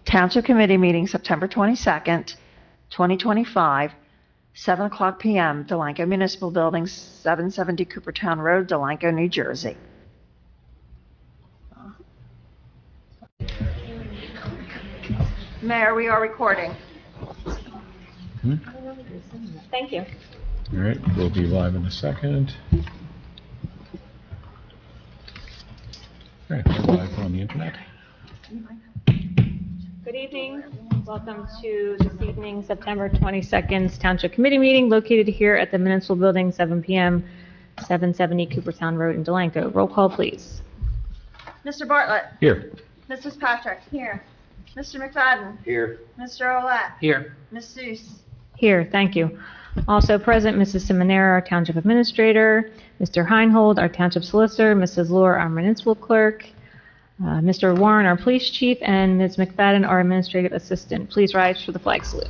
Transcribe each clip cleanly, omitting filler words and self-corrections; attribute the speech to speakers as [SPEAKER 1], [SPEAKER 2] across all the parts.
[SPEAKER 1] Township Committee meeting September 22nd, 2025, 7 o'clock p.m., Delanco Municipal Building, 770 Coopertown Road, Delanco, New Jersey. Mayor, we are recording.
[SPEAKER 2] Thank you.
[SPEAKER 3] All right, we'll be live in a second. All right, we're live on the internet.
[SPEAKER 2] Good evening. Welcome to this evening, September 22nd Township Committee meeting located here at the Municipal Building, 7 p.m., 770 Coopertown Road in Delanco. Roll call, please.
[SPEAKER 1] Mr. Bartlett.
[SPEAKER 3] Here.
[SPEAKER 1] Mrs. Patrick. Here. Mr. McFadden.
[SPEAKER 3] Here.
[SPEAKER 1] Mr. Olet.
[SPEAKER 3] Here.
[SPEAKER 1] Ms. Seuss.
[SPEAKER 2] Here, thank you. Also present, Mrs. Seminara, our Township Administrator, Mr. Heinhold, our Township Solicitor, Mrs. Lohr, our Municipal Clerk, Mr. Warren, our Police Chief, and Ms. McFadden, our Administrative Assistant. Please rise for the flag salute.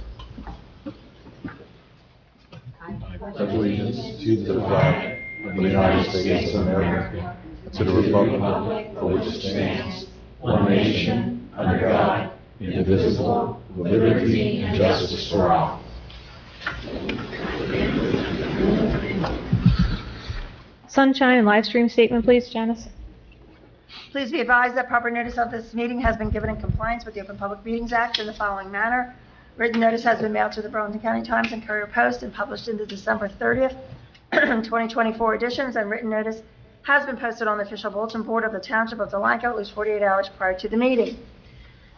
[SPEAKER 4] Allegiance to the flag of the United States of America, to the republic for which it stands, one nation, under God, indivisible, with liberty and justice for all.
[SPEAKER 2] Sunshine and live stream statement, please, Janice.
[SPEAKER 1] Please be advised that proper notice of this meeting has been given in compliance with the Open Public Meetings Act in the following manner. Written notice has been mailed to the Burlington County Times and Courier Post and published in the December 30th, 2024 editions, and written notice has been posted on the official bulletin board of the Township of Delanco at least 48 hours prior to the meeting.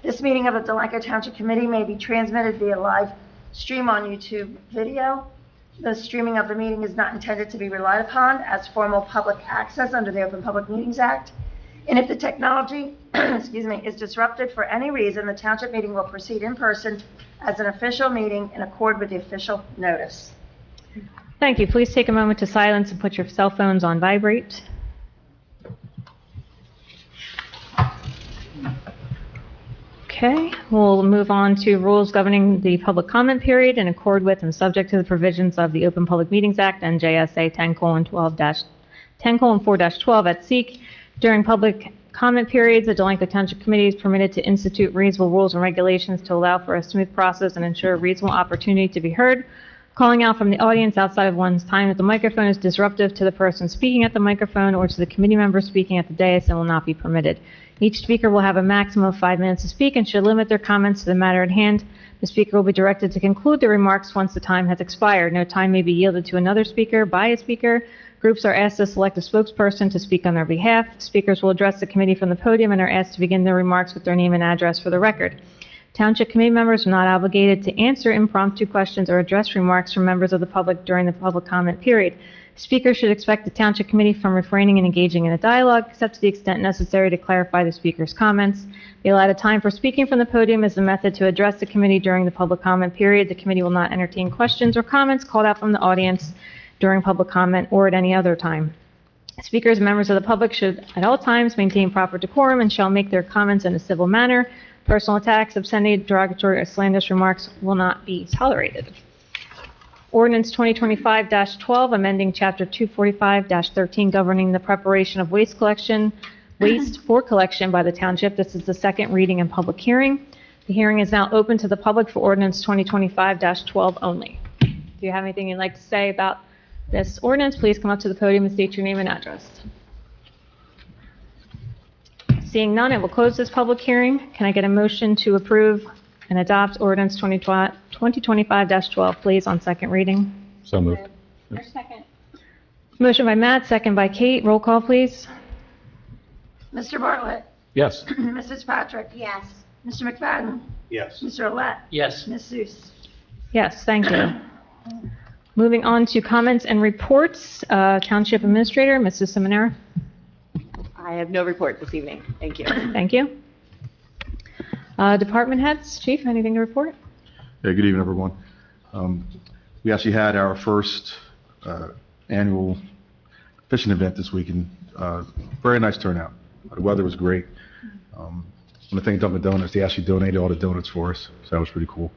[SPEAKER 1] This meeting of the Delanco Township Committee may be transmitted via live stream on YouTube video. The streaming of the meeting is not intended to be relied upon as formal public access under the Open Public Meetings Act. And if the technology, is disrupted for any reason, the township meeting will proceed in person as an official meeting in accord with the official notice.
[SPEAKER 2] Thank you. Please take a moment to silence and put your cell phones on vibrate. Okay, we'll move on to rules governing the public comment period in accord with and subject to the provisions of the Open Public Meetings Act and JSA 10:4-12 at SEEK. During public comment periods, the Delanco Township Committee is permitted to institute reasonable rules and regulations to allow for a smooth process and ensure a reasonable opportunity to be heard. Calling out from the audience outside of one's time at the microphone is disruptive to the person speaking at the microphone or to the committee member speaking at the dais and will not be permitted. Each speaker will have a maximum of 5 minutes to speak and should limit their comments to the matter at hand. The speaker will be directed to conclude their remarks once the time has expired. No time may be yielded to another speaker by a speaker. Groups are asked to select a spokesperson to speak on their behalf. Speakers will address the committee from the podium and are asked to begin their remarks with their name and address for the record. Township committee members are not obligated to answer impromptu questions or address remarks from members of the public during the public comment period. Speakers should expect the Township Committee from refraining and engaging in a dialogue, except to the extent necessary to clarify the speaker's comments. The allotted time for speaking from the podium is the method to address the committee during the public comment period. The committee will not entertain questions or comments called out from the audience during public comment or at any other time. Speakers and members of the public should at all times maintain proper decorum and shall make their comments in a civil manner. Personal attacks, obscenity, derogatory, or slanderous remarks will not be tolerated. Ordinance 2025-12, amending Chapter 245-13, governing the preparation of waste for collection by the township. This is the second reading and public hearing. The hearing is now open to the public for Ordinance 2025-12 only. Do you have anything you'd like to say about this ordinance? Please come up to the podium and state your name and address. Seeing none, I will close this public hearing. Can I get a motion to approve and adopt Ordinance 2025-12, please, on second reading?
[SPEAKER 3] So moved.
[SPEAKER 2] Second. Motion by Matt, second by Kate. Roll call, please.
[SPEAKER 1] Mr. Bartlett.
[SPEAKER 3] Yes.
[SPEAKER 1] Mrs. Patrick. Yes. Mr. McFadden.
[SPEAKER 4] Yes.
[SPEAKER 1] Mr. Olet.
[SPEAKER 3] Yes.
[SPEAKER 1] Ms. Seuss.
[SPEAKER 2] Yes, thank you. Moving on to comments and reports. Township Administrator, Mrs. Seminara.
[SPEAKER 5] I have no report this evening. Thank you.
[SPEAKER 2] Thank you. Department heads, Chief, anything to report?
[SPEAKER 4] Yeah, good evening, everyone. We actually had our first annual fishing event this weekend. Very nice turnout. The weather was great. I want to thank Dunkin' Donuts. They actually donated all the donuts for us, so that was pretty cool.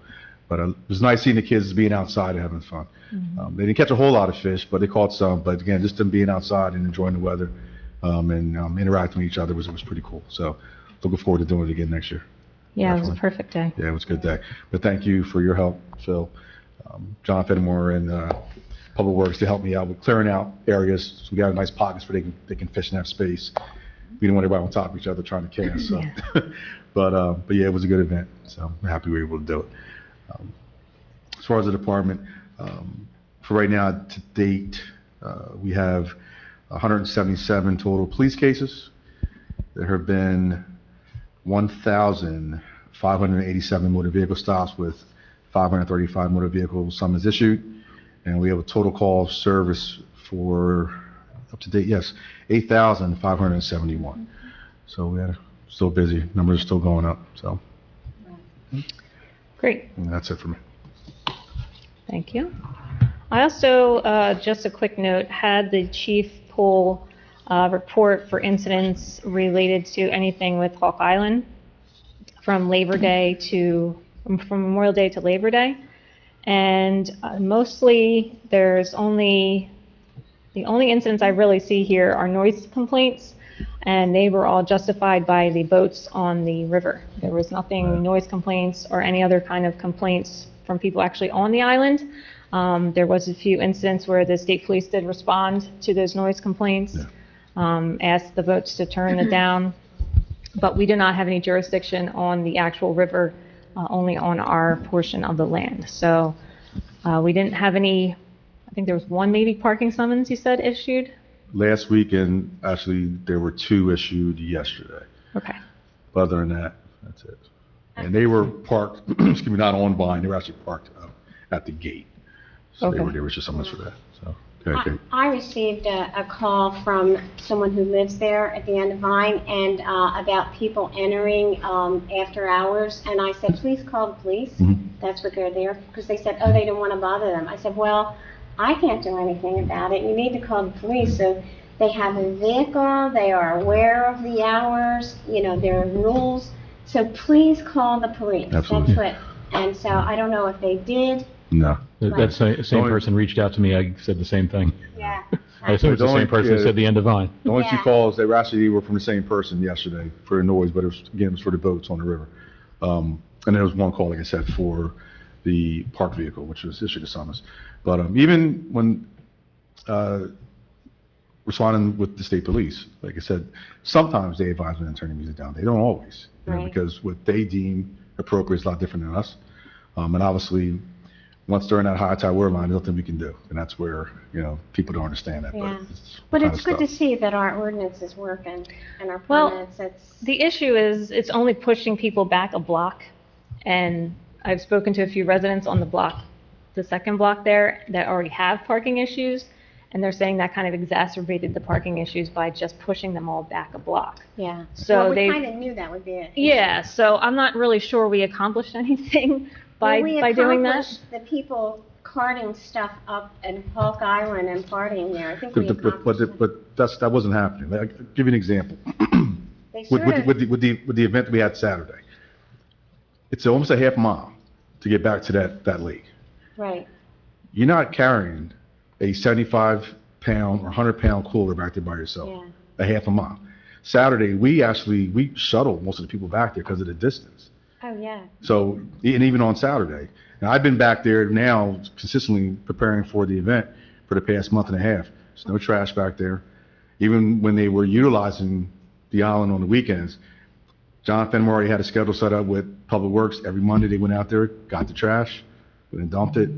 [SPEAKER 4] But it was nice seeing the kids being outside and having fun. They didn't catch a whole lot of fish, but they caught some. But again, just them being outside and enjoying the weather and interacting with each other was pretty cool. So looking forward to doing it again next year.
[SPEAKER 2] Yeah, it was a
[SPEAKER 4] Definitely.
[SPEAKER 2] perfect day.
[SPEAKER 4] Yeah, it was a good day. But thank you for your help, Phil, John Fenimore, and Public Works to help me out with clearing out areas. So we got nice pockets where they can fish and have space. We didn't want everybody on top of each other trying to cast. So.
[SPEAKER 2] Yeah.
[SPEAKER 4] but yeah, it was a good event. So I'm happy we were able to do it. As far as the department, for right now, to date, we have 177 total police cases. There have been 1,587 motor vehicle stops with 535 motor vehicle summons issued. And we have a total call of service for, up to date, yes, 8,571. So we had still busy. Numbers are still going up. So
[SPEAKER 2] Great.
[SPEAKER 4] and that's it for me.
[SPEAKER 2] Thank you. I also, just a quick note, had the chief pull report for incidents related to anything with Hawk Island from Memorial Day to Labor Day. And mostly the only incidents I really see here are noise complaints, and they were all justified by the boats on the river. There was nothing noise complaints or any other kind of complaints from people actually on the island. There was a few incidents where the state police did respond to those noise complaints, asked the boats to turn it down, but we do not have any jurisdiction on the actual river, only on our portion of the land. So we didn't have any, I think there was one maybe parking summons you said issued?
[SPEAKER 4] Last week, and actually there were 2 issued yesterday.
[SPEAKER 2] Okay.
[SPEAKER 4] But other than that, that's it. And they were parked, excuse me, not on Vine, they were actually parked at the gate. So
[SPEAKER 2] Okay.
[SPEAKER 4] they were just summons for that. So, okay.
[SPEAKER 6] I received a call from someone who lives there at the end of Vine and about people entering after hours. And I said, please call the police.
[SPEAKER 4] Mhm.
[SPEAKER 6] That's what they're there, because they said, oh, they didn't want to bother them. I said, well, I can't do anything about it. You need to call the police. So they have a vehicle. They are aware of the hours. You know, there are rules. So please call the police.
[SPEAKER 4] Absolutely.
[SPEAKER 6] That's what. And so I don't know if they did.
[SPEAKER 4] No.
[SPEAKER 3] That same
[SPEAKER 4] Only-
[SPEAKER 3] person reached out to me, I said the same thing.
[SPEAKER 6] Yeah.
[SPEAKER 3] I assume it's the same person that said the end of Vine.
[SPEAKER 4] The only 2
[SPEAKER 6] Yeah.
[SPEAKER 4] calls, they were from the same person yesterday for the noise, but it was for the boats on the river. And there was 1 call, like I said, for the parked vehicle, which was issued a summons. But even when responding with the state police, like I said, sometimes they advise me to turn the music down. They don't always, you know,
[SPEAKER 6] Right.
[SPEAKER 4] because what they deem appropriate is a lot different than us. And obviously, once they're in that high tide water line, there's nothing we can do. And that's where, you know, people don't understand that.
[SPEAKER 6] Yeah.
[SPEAKER 4] But
[SPEAKER 6] But it's good to see that our ordinance is working and our
[SPEAKER 2] Well,
[SPEAKER 6] permits, it's,
[SPEAKER 2] The issue is it's only pushing people back a block, and I've spoken to a few residents on the block, the second block there, that already have parking issues, and they're saying that kind of exacerbated the parking issues by just pushing them all back a block.
[SPEAKER 6] yeah.
[SPEAKER 2] So
[SPEAKER 6] Well, we
[SPEAKER 2] they,
[SPEAKER 6] kind of knew that would be it.
[SPEAKER 2] yeah, so I'm not really sure we accomplished anything by doing that.
[SPEAKER 6] The people carting stuff up at Hawk Island and partying there, I think we
[SPEAKER 4] But
[SPEAKER 6] accomplished it.
[SPEAKER 4] that wasn't happening. Like, I'll give you an example.
[SPEAKER 6] They
[SPEAKER 4] With
[SPEAKER 6] sort of,
[SPEAKER 4] the event we had Saturday, it's almost a half mile to get back to that lake.
[SPEAKER 6] right,
[SPEAKER 4] You're not carrying a 75-pound or 100-pound cooler back there by yourself,
[SPEAKER 6] yeah.
[SPEAKER 4] a half a mile. Saturday, we shuttled most of the people back there because of the distance.
[SPEAKER 6] Oh, yeah.
[SPEAKER 4] So, and even on Saturday. And I've been back there now consistently preparing for the event for the past month and a half. There's no trash back there. Even when they were utilizing the island on the weekends, John Fenimore already had a schedule set up with Public Works. Every Monday they went out there, got the trash, went and dumped it,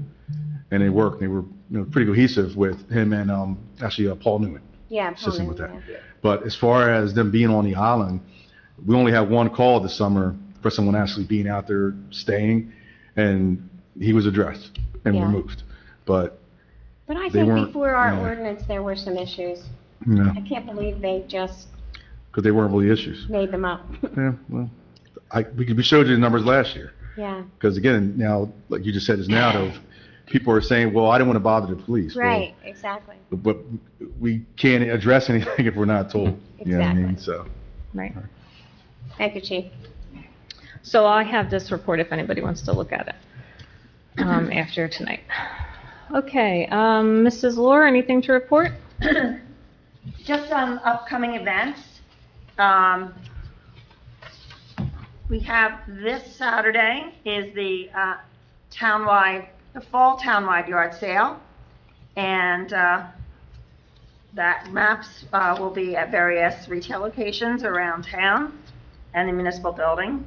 [SPEAKER 4] and they worked. They were, you know, pretty cohesive with him and actually Paul Newman
[SPEAKER 6] Yeah,
[SPEAKER 4] assisting with that.
[SPEAKER 6] Pullman, yeah.
[SPEAKER 4] But as far as them being on the island, we only had 1 call this summer for someone actually being out there staying, and he was addressed and
[SPEAKER 6] Yeah.
[SPEAKER 4] removed. But,
[SPEAKER 6] But I
[SPEAKER 4] They
[SPEAKER 6] think
[SPEAKER 4] weren't-
[SPEAKER 6] before our
[SPEAKER 4] yeah.
[SPEAKER 6] ordinance, there were some issues.
[SPEAKER 4] you know,
[SPEAKER 6] I can't believe they just
[SPEAKER 4] because they weren't really issues.
[SPEAKER 6] made them up.
[SPEAKER 4] Yeah, well, we showed you the numbers last year.
[SPEAKER 6] Yeah,
[SPEAKER 4] Because again, now, like you just said, is now of people are saying, well, I didn't want to bother the police. Well,
[SPEAKER 6] right, exactly.
[SPEAKER 4] But we can't address anything if we're not told. You know what I mean?
[SPEAKER 6] Exactly.
[SPEAKER 4] So,
[SPEAKER 2] Right.
[SPEAKER 6] Thank you, Chief.
[SPEAKER 2] So I have this report if anybody wants to look at it after tonight. Okay, Mrs. Lore, anything to report?
[SPEAKER 1] Just on upcoming events, we have this Saturday is the fall townwide yard sale. And that maps will be at various retail locations around town and the municipal building.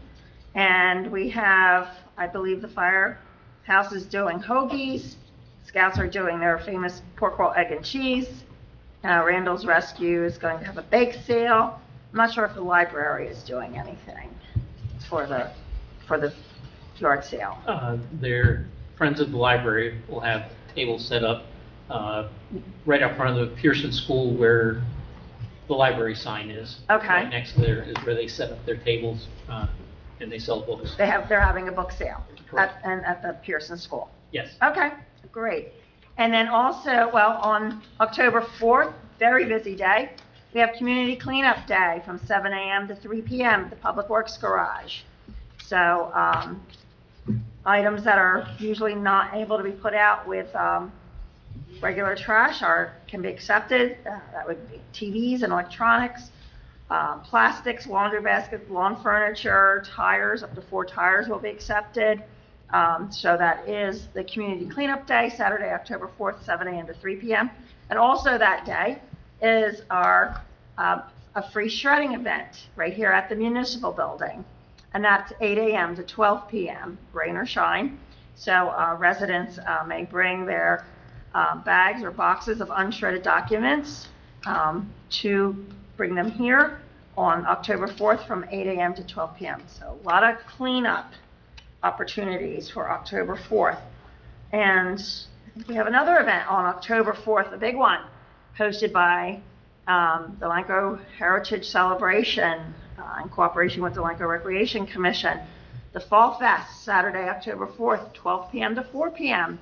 [SPEAKER 1] And we have, I believe the firehouse is doing hoagies. Scouts are doing their famous pork roll, egg and cheese. Randall's Rescue is going to have a bake sale. I'm not sure if the library is doing anything for the yard sale.
[SPEAKER 7] Their Friends of the Library will have tables set up right out front of the Pearson School where the library sign is.
[SPEAKER 1] Okay.
[SPEAKER 7] Right next to there is where they set up their tables and they sell books.
[SPEAKER 1] They're having a book sale
[SPEAKER 7] Correct.
[SPEAKER 1] at the Pearson School.
[SPEAKER 7] Yes.
[SPEAKER 1] Okay, great. And then also, well, on October 4th, very busy day, we have Community Cleanup Day from 7 a.m. to 3 p.m. at the Public Works Garage. So items that are usually not able to be put out with regular trash can be accepted. That would be TVs and electronics, plastics, laundry baskets, lawn furniture, tires, up to 4 tires will be accepted. So that is the Community Cleanup Day, Saturday, October 4th, 7 a.m. to 3 p.m. And also that day is our a free shredding event right here at the municipal building. And that's 8 a.m. to 12 p.m., rain or shine. So residents may bring their bags or boxes of unshredded documents to bring them here on October 4th from 8 a.m. to 12 p.m. So a lot of cleanup opportunities for October 4th. And I think we have another event on October 4th, a big one, hosted by the Delanco Heritage Celebration in cooperation with the Delanco Recreation Commission. The Fall Fest, Saturday, October 4th, 12 p.m. to 4 p.m.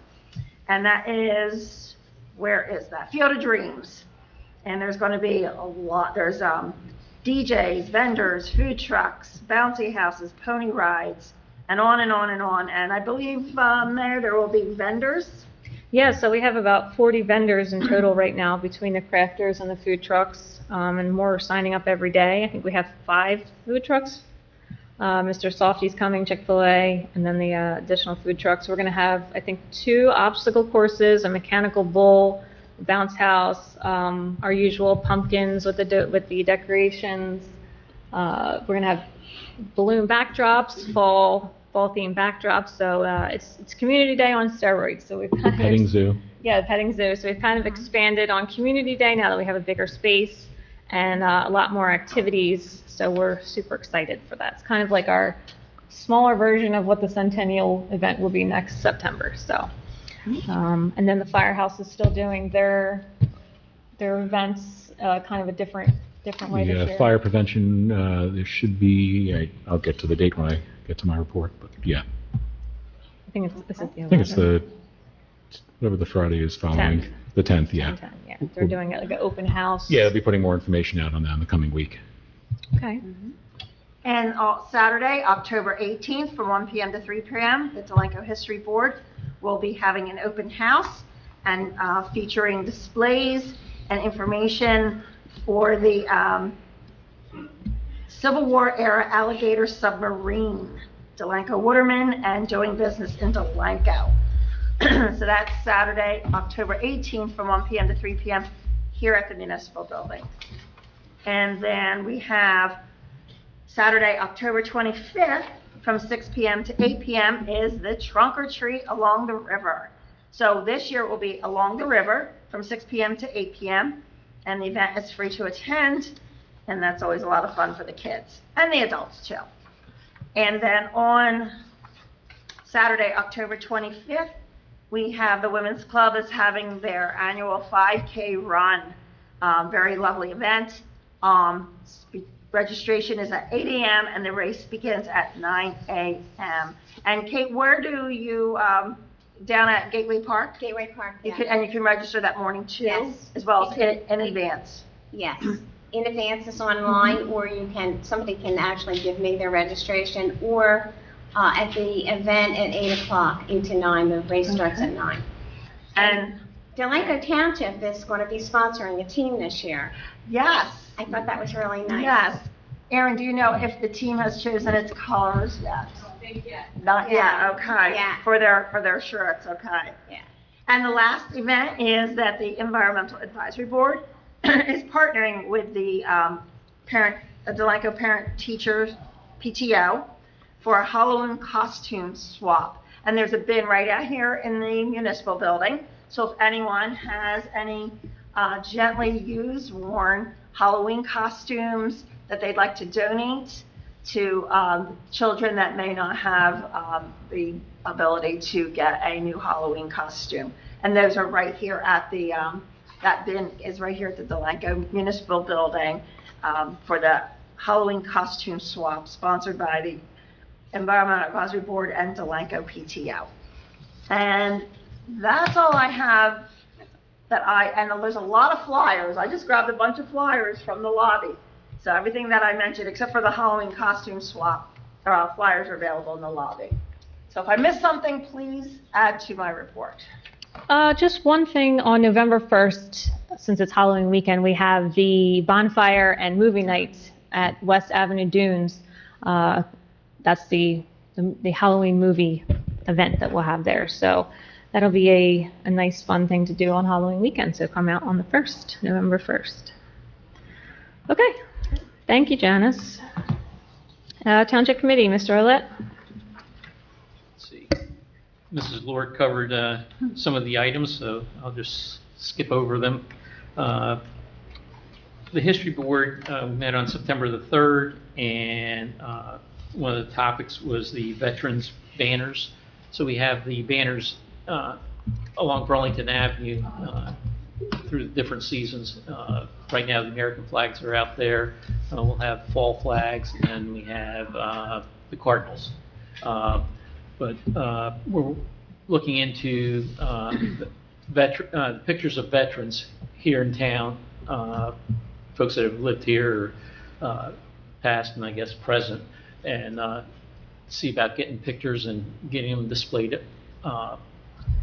[SPEAKER 1] And that is, where is that? Field of Dreams. And there's going to be a lot, there's DJs, vendors, food trucks, bouncy houses, pony rides, and on and on and on. And I believe there will be vendors.
[SPEAKER 2] Yeah, so we have about 40 vendors in total right now between the crafters and the food trucks, and more are signing up every day. I think we have 5 food trucks. Mr. Softy's coming, Chick-fil-A, and then the additional food trucks. We're going to have, I think, 2 obstacle courses, a mechanical bull, a bounce house, our usual pumpkins with the decorations. We're going to have balloon backdrops, fall themed backdrops. So it's Community Day on steroids. So we've kind of
[SPEAKER 3] Petting zoo.
[SPEAKER 2] Yeah, petting zoo. So we've kind of expanded on Community Day now that we have a bigger space and a lot more activities. So we're super excited for that. It's kind of like our smaller version of what the Centennial event will be next September. So, and then the Firehouse is still doing their events, kind of a different way this year.
[SPEAKER 3] Fire prevention, there should be, I'll get to the date when I get to my report, but yeah.
[SPEAKER 2] I think it's the
[SPEAKER 3] I think it's whatever the Friday is following.
[SPEAKER 2] 10th.
[SPEAKER 3] The 10th, yeah.
[SPEAKER 2] 10, yeah. They're doing it like an open house.
[SPEAKER 3] Yeah, they'll be putting more information out on that in the coming week.
[SPEAKER 2] Okay.
[SPEAKER 1] And Saturday, October 18th, from 1 p.m. to 3 p.m., the Delanco History Board will be having an open house and featuring displays and information for the Civil War era alligator submarine, Delanco Waterman, and doing business in Delanco. So that's Saturday, October 18th, from 1 p.m. to 3 p.m. here at the municipal building. And then we have Saturday, October 25th, from 6 p.m. to 8 p.m. is the trunk or treat along the river. So this year it will be along the river from 6 p.m. to 8 p.m. And the event is free to attend, and that's always a lot of fun for the kids and the adults too. And then on Saturday, October 25th, we have the Women's Club is having their annual 5K run. Very lovely event. Registration is at 8 a.m. and the race begins at 9 a.m. And Kate, where do you, down at Gateway Park?
[SPEAKER 6] Gateway Park,
[SPEAKER 1] You
[SPEAKER 6] yeah.
[SPEAKER 1] can, and you can register that morning too?
[SPEAKER 6] Yes.
[SPEAKER 1] As well as
[SPEAKER 6] You
[SPEAKER 1] in advance?
[SPEAKER 6] Yes. In advance is online, or somebody can actually give me their registration, or at the event at 8 o'clock, 8 to 9, the race starts at 9.
[SPEAKER 1] And
[SPEAKER 6] Delanco Township is going to be sponsoring a team this year.
[SPEAKER 1] yes.
[SPEAKER 6] I thought that was really nice.
[SPEAKER 1] Yes. Aaron, do you know if the team has chosen its colors yet? Not yet,
[SPEAKER 6] Yeah.
[SPEAKER 1] okay.
[SPEAKER 6] Yeah.
[SPEAKER 1] For their shirts, okay.
[SPEAKER 6] Yeah.
[SPEAKER 1] And the last event is that the Environmental Advisory Board is partnering with the Delanco Parent Teachers PTO for a Halloween costume swap. And there's a bin right out here in the municipal building. So if anyone has any gently used, worn Halloween costumes that they'd like to donate to children that may not have the ability to get a new Halloween costume. And those are right here at the, that bin is right here at the Delanco Municipal Building for the Halloween costume swap sponsored by the Environmental Advisory Board and Delanco PTO. And that's all I have and there's a lot of flyers. I just grabbed a bunch of flyers from the lobby. So everything that I mentioned, except for the Halloween costume swap, flyers are available in the lobby. So if I missed something, please add to my report.
[SPEAKER 2] Just one thing on November 1st, since it's Halloween weekend, we have the bonfire and movie night at West Avenue Dunes. That's the Halloween movie event that we'll have there. So that'll be a nice fun thing to do on Halloween weekend. So come out on the 1st, November 1st. Okay. Thank you, Janice. Township Committee, Mr. Olet.
[SPEAKER 7] Let's see. Mrs. Lord covered some of the items, so I'll just skip over them. The History Board met on September the 3rd, and one of the topics was the veterans banners. So we have the banners along Burlington Avenue through the different seasons. Right now, the American flags are out there. We'll have fall flags, and then we have the Cardinals. But we're looking into pictures of veterans here in town, folks that have lived here, past and I guess present, and see about getting pictures and getting them displayed out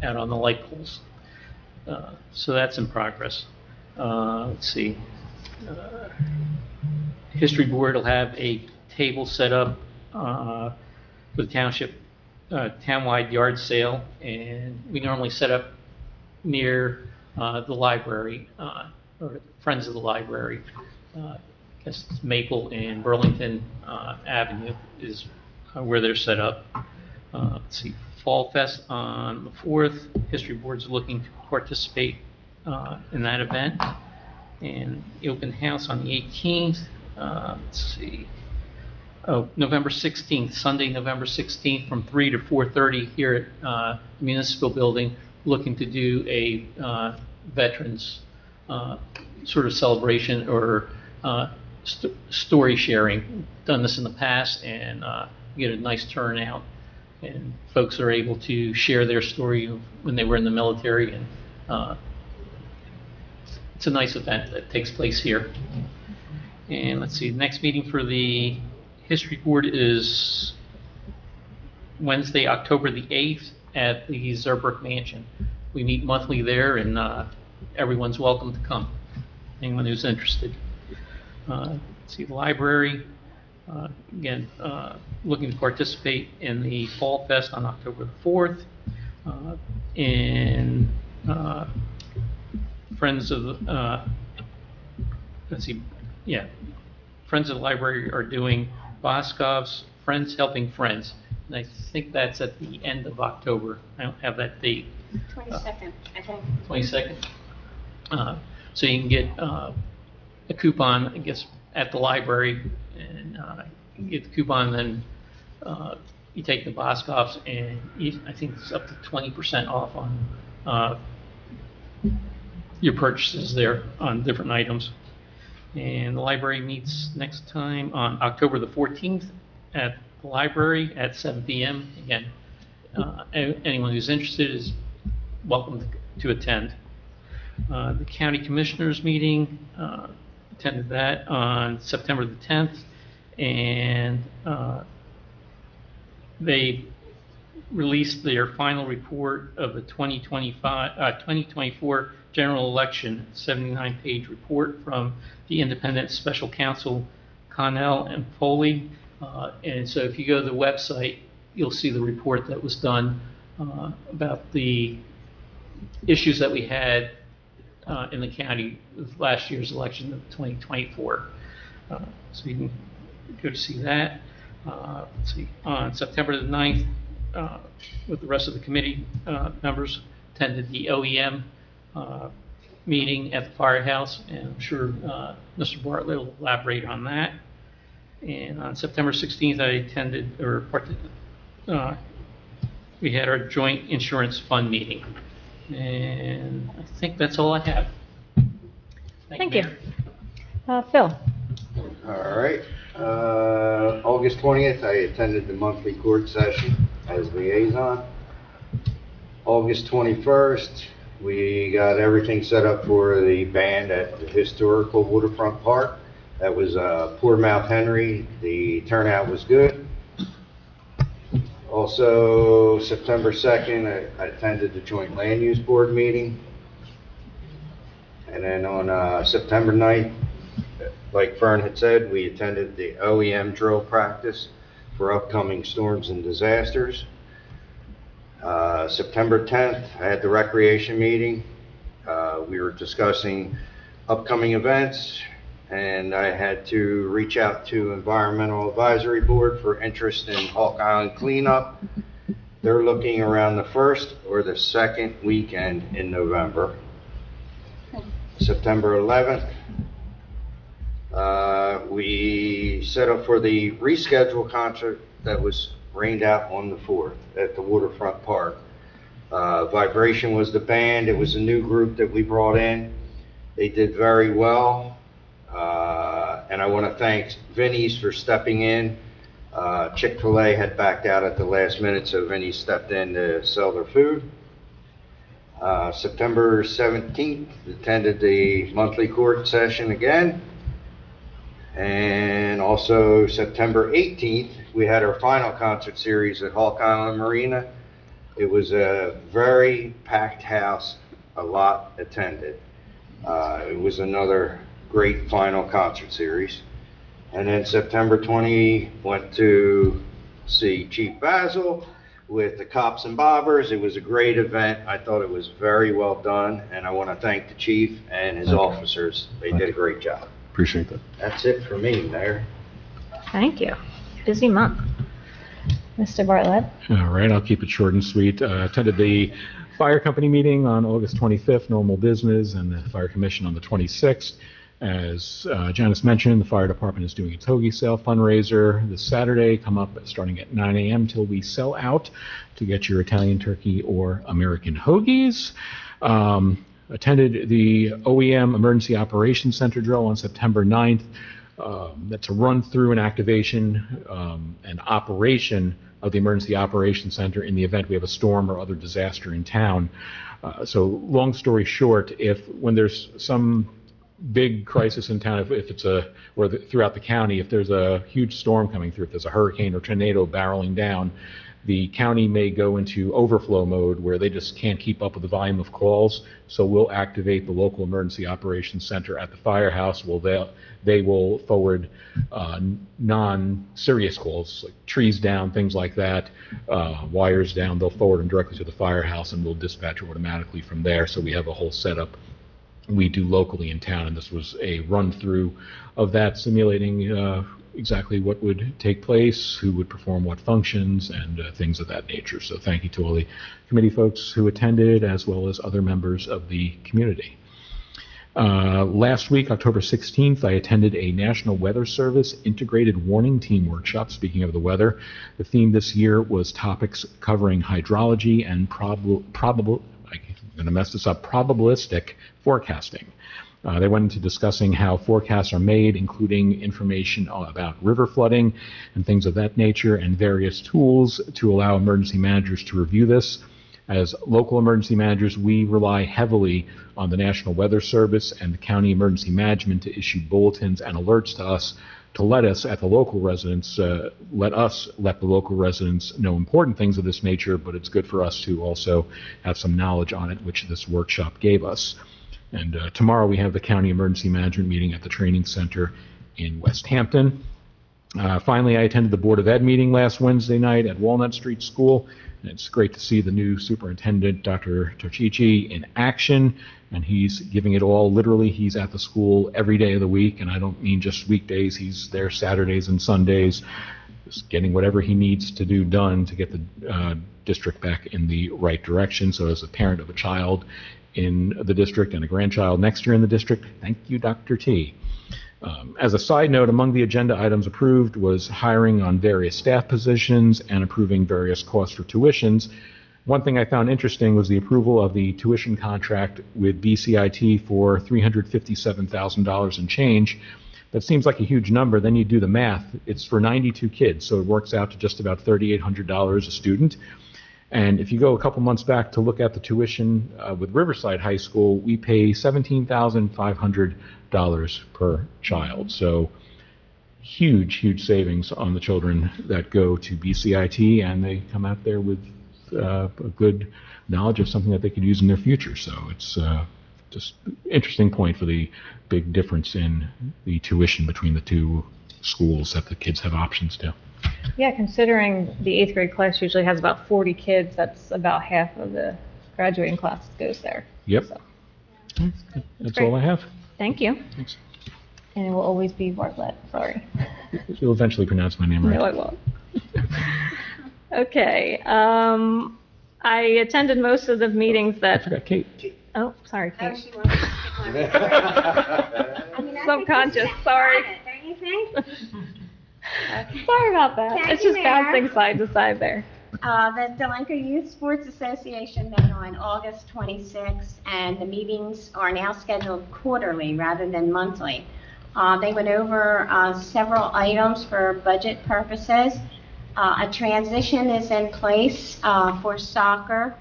[SPEAKER 7] on the light poles. So that's in progress. Let's see. History Board will have a table set up for the township townwide yard sale, and we normally set up near the library, or Friends of the Library. I guess it's Maple and Burlington Avenue is where they're set up. Let's see, Fall Fest on the 4th. History Board's looking to participate in that event. And the open house on the 18th. Let's see. Oh, November 16th, Sunday, November 16th, from 3 to 4:30 here at Municipal Building, looking to do a veterans sort of celebration or story sharing. Done this in the past, and get a nice turnout, and folks are able to share their story of when they were in the military, and it's a nice event that takes place here. And let's see, the next meeting for the History Board is Wednesday, October the 8th at the Zerbrook Mansion. We meet monthly there, and everyone's welcome to come, anyone who's interested. Let's see, the library, again, looking to participate in the Fall Fest on October the 4th. And Friends of the, let's see, yeah, Friends of the Library are doing Boscov's Friends Helping Friends. And I think that's at the end of October. I don't have that date.
[SPEAKER 6] 22nd, I think.
[SPEAKER 7] 22nd. So you can get a coupon, I guess, at the library, and you get the coupon, then you take the Boscov's, and I think it's up to 20% off on your purchases there on different items. And the library meets next time on October the 14th at the library at 7 p.m. Again, anyone who's interested is welcome to attend. The county commissioners meeting, attended that on September the 10th, and they released their final report of the 2024 general election, 79-page report from the independent special counsel Connell and Foley. And so if you go to the website, you'll see the report that was done about the issues that we had in the county with last year's election of 2024. So you can go to see that. Let's see, on September the 9th, with the rest of the committee members, attended the OEM meeting at the firehouse, and I'm sure Mr. Bartlett will elaborate on that. And on September 16th, I attended, we had our joint insurance fund meeting. And I think that's all I have.
[SPEAKER 2] Thank you.
[SPEAKER 7] Mayor.
[SPEAKER 2] Phil?
[SPEAKER 8] All right. August 20th, I attended the monthly court session as liaison. August 21st, we got everything set up for the band at the historical waterfront park. That was Portsmouth Henry. The turnout was good. Also, September 2nd, I attended the joint land use board meeting. And then on September 9th, like Fern had said, we attended the OEM drill practice for upcoming storms and disasters. September 10th, I had the recreation meeting. We were discussing upcoming events, and I had to reach out to Environmental Advisory Board for interest in Hawk Island cleanup. They're looking around the first or the second weekend in November. September 11th, we set up for the rescheduled concert that was rained out on the 4th at the waterfront park. Vibration was the band. It was a new group that we brought in. They did very well. And I want to thank Vinnie's for stepping in. Chick-fil-A had backed out at the last minute, so Vinnie stepped in to sell their food. September 17th, attended the monthly court session again. And also September 18th, we had our final concert series at Hawk Island Marina. It was a very packed house, a lot attended. It was another great final concert series. And then September 20, went to see Chief Basil with the Cops and Bobbers. It was a great event. I thought it was very well done, and I want to thank the chief and his officers. They did a great job.
[SPEAKER 4] Appreciate that.
[SPEAKER 8] That's it for me, Mayor.
[SPEAKER 2] Thank you. Busy month. Mr. Bartlett?
[SPEAKER 3] All right, I'll keep it short and sweet. Attended the fire company meeting on August 25th, normal business, and the fire commission on the 26th. As Janice mentioned, the fire department is doing its hoagie sale fundraiser this Saturday. Come up starting at 9 a.m. till we sell out to get your Italian turkey or American hoagies. Attended the OEM Emergency Operations Center drill on September 9th. That's a run through and activation and operation of the Emergency Operations Center in the event we have a storm or other disaster in town. So long story short, when there's some big crisis in town, if it's throughout the county, if there's a huge storm coming through, if there's a hurricane or tornado barreling down, the county may go into overflow mode where they just can't keep up with the volume of calls. So we'll activate the local emergency operations center at the firehouse. They will forward non-serious calls, like trees down, things like that, wires down. They'll forward them directly to the firehouse, and we'll dispatch automatically from there. So we have a whole setup we do locally in town, and this was a run-through of that, simulating exactly what would take place, who would perform what functions, and things of that nature. So thank you to all the committee folks who attended, as well as other members of the community. Last week, October 16th, I attended a National Weather Service Integrated Warning Team workshop. Speaking of the weather, the theme this year was topics covering hydrology and probabilistic forecasting. They went into discussing how forecasts are made, including information about river flooding and things of that nature, and various tools to allow emergency managers to review this. As local emergency managers, we rely heavily on the National Weather Service and the County Emergency Management to issue bulletins and alerts to us, to let us the local residents know important things of this nature, but it's good for us to also have some knowledge on it, which this workshop gave us. And tomorrow we have the County Emergency Management meeting at the Training Center in West Hampton. Finally, I attended the Board of Ed meeting last Wednesday night at Walnut Street School. And it's great to see the new superintendent, Dr. Tocici, in action, and he's giving it all. Literally, he's at the school every day of the week, and I don't mean just weekdays. He's there Saturdays and Sundays, just getting whatever he needs to do done to get the district back in the right direction. So as a parent of a child in the district and a grandchild next year in the district, thank you, Dr. T. As a side note, among the agenda items approved was hiring on various staff positions and approving various costs for tuitions. One thing I found interesting was the approval of the tuition contract with BCIT for $357,000 and change. That seems like a huge number. Then you do the math. It's for 92 kids, so it works out to just about $3,800 a student. And if you go a couple months back to look at the tuition with Riverside High School, we pay $17,500 per child. So huge savings on the children that go to BCIT, and they come out there with a good knowledge of something that they could use in their future. So it's just interesting point for the big difference in the tuition between the two schools that the kids have options to.
[SPEAKER 2] Yeah, considering the 8th grade class usually has about 40 kids, that's about half of the graduating class that goes there.
[SPEAKER 3] Yep.
[SPEAKER 2] So,
[SPEAKER 3] That's
[SPEAKER 2] great.
[SPEAKER 3] all I have.
[SPEAKER 2] Thank you.
[SPEAKER 3] Thanks.
[SPEAKER 2] And it will always be Bartlett, sorry.
[SPEAKER 3] You'll eventually pronounce my name right.
[SPEAKER 2] No, I won't. Okay, I attended most of the meetings
[SPEAKER 3] I
[SPEAKER 2] that,
[SPEAKER 3] forgot Kate.
[SPEAKER 2] oh, sorry,
[SPEAKER 6] Oh,
[SPEAKER 2] Kate.
[SPEAKER 6] she wants to stick on it. I mean, I think
[SPEAKER 2] Subconscious,
[SPEAKER 6] this is
[SPEAKER 2] sorry.
[SPEAKER 6] exciting, don't you think?
[SPEAKER 2] Sorry about that.
[SPEAKER 6] Thank
[SPEAKER 2] It's
[SPEAKER 6] you,
[SPEAKER 2] just
[SPEAKER 6] Mayor.
[SPEAKER 2] bouncing side to side there.
[SPEAKER 6] The Delanco Youth Sports Association met on August 26th, and the meetings are now scheduled quarterly rather than monthly. They went over several items for budget purposes. A transition is in place for soccer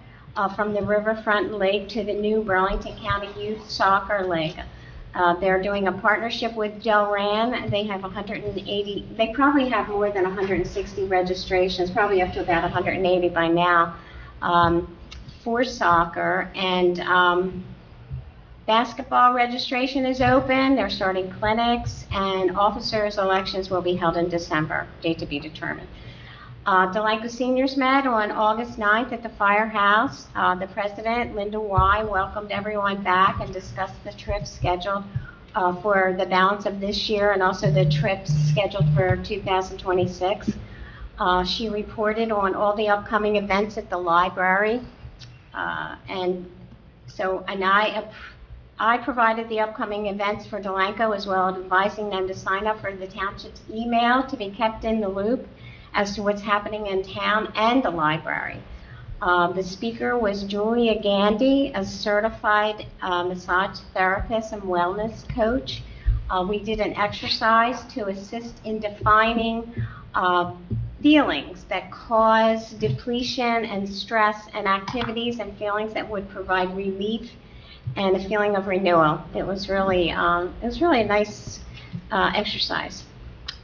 [SPEAKER 6] from the Riverfront League to the new Burlington County Youth Soccer League. They're doing a partnership with Delran. They have 180, they probably have more than 160 registrations, probably up to about 180 by now, for soccer. And basketball registration is open. They're starting clinics, and officers' elections will be held in December, date to be determined. Delanco seniors met on August 9th at the firehouse. The president, Linda Y., welcomed everyone back and discussed the trips scheduled for the balance of this year and also the trips scheduled for 2026. She reported on all the upcoming events at the library. I provided the upcoming events for Delanco as well, advising them to sign up for the township's email to be kept in the loop as to what's happening in town and the library. The speaker was Julia Gandy, a certified massage therapist and wellness coach. We did an exercise to assist in defining feelings that cause depletion and stress, and activities and feelings that would provide relief and a feeling of renewal. It was really a nice exercise.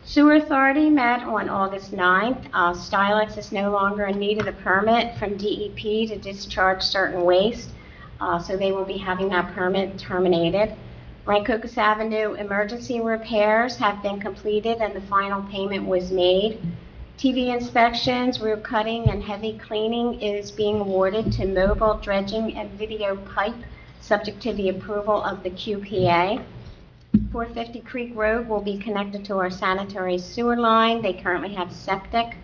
[SPEAKER 6] Sewer Authority met on August 9th. Stylex is no longer in need of a permit from DEP to discharge certain waste, so they will be having that permit terminated. Rancocas Avenue emergency repairs have been completed and the final payment was made. TV inspections, roof cutting, and heavy cleaning is being awarded to Mobile Dredging and Video Pipe, subject to the approval of the QPA. 450 Creek Road will be connected to our sanitary sewer line. They currently have septic.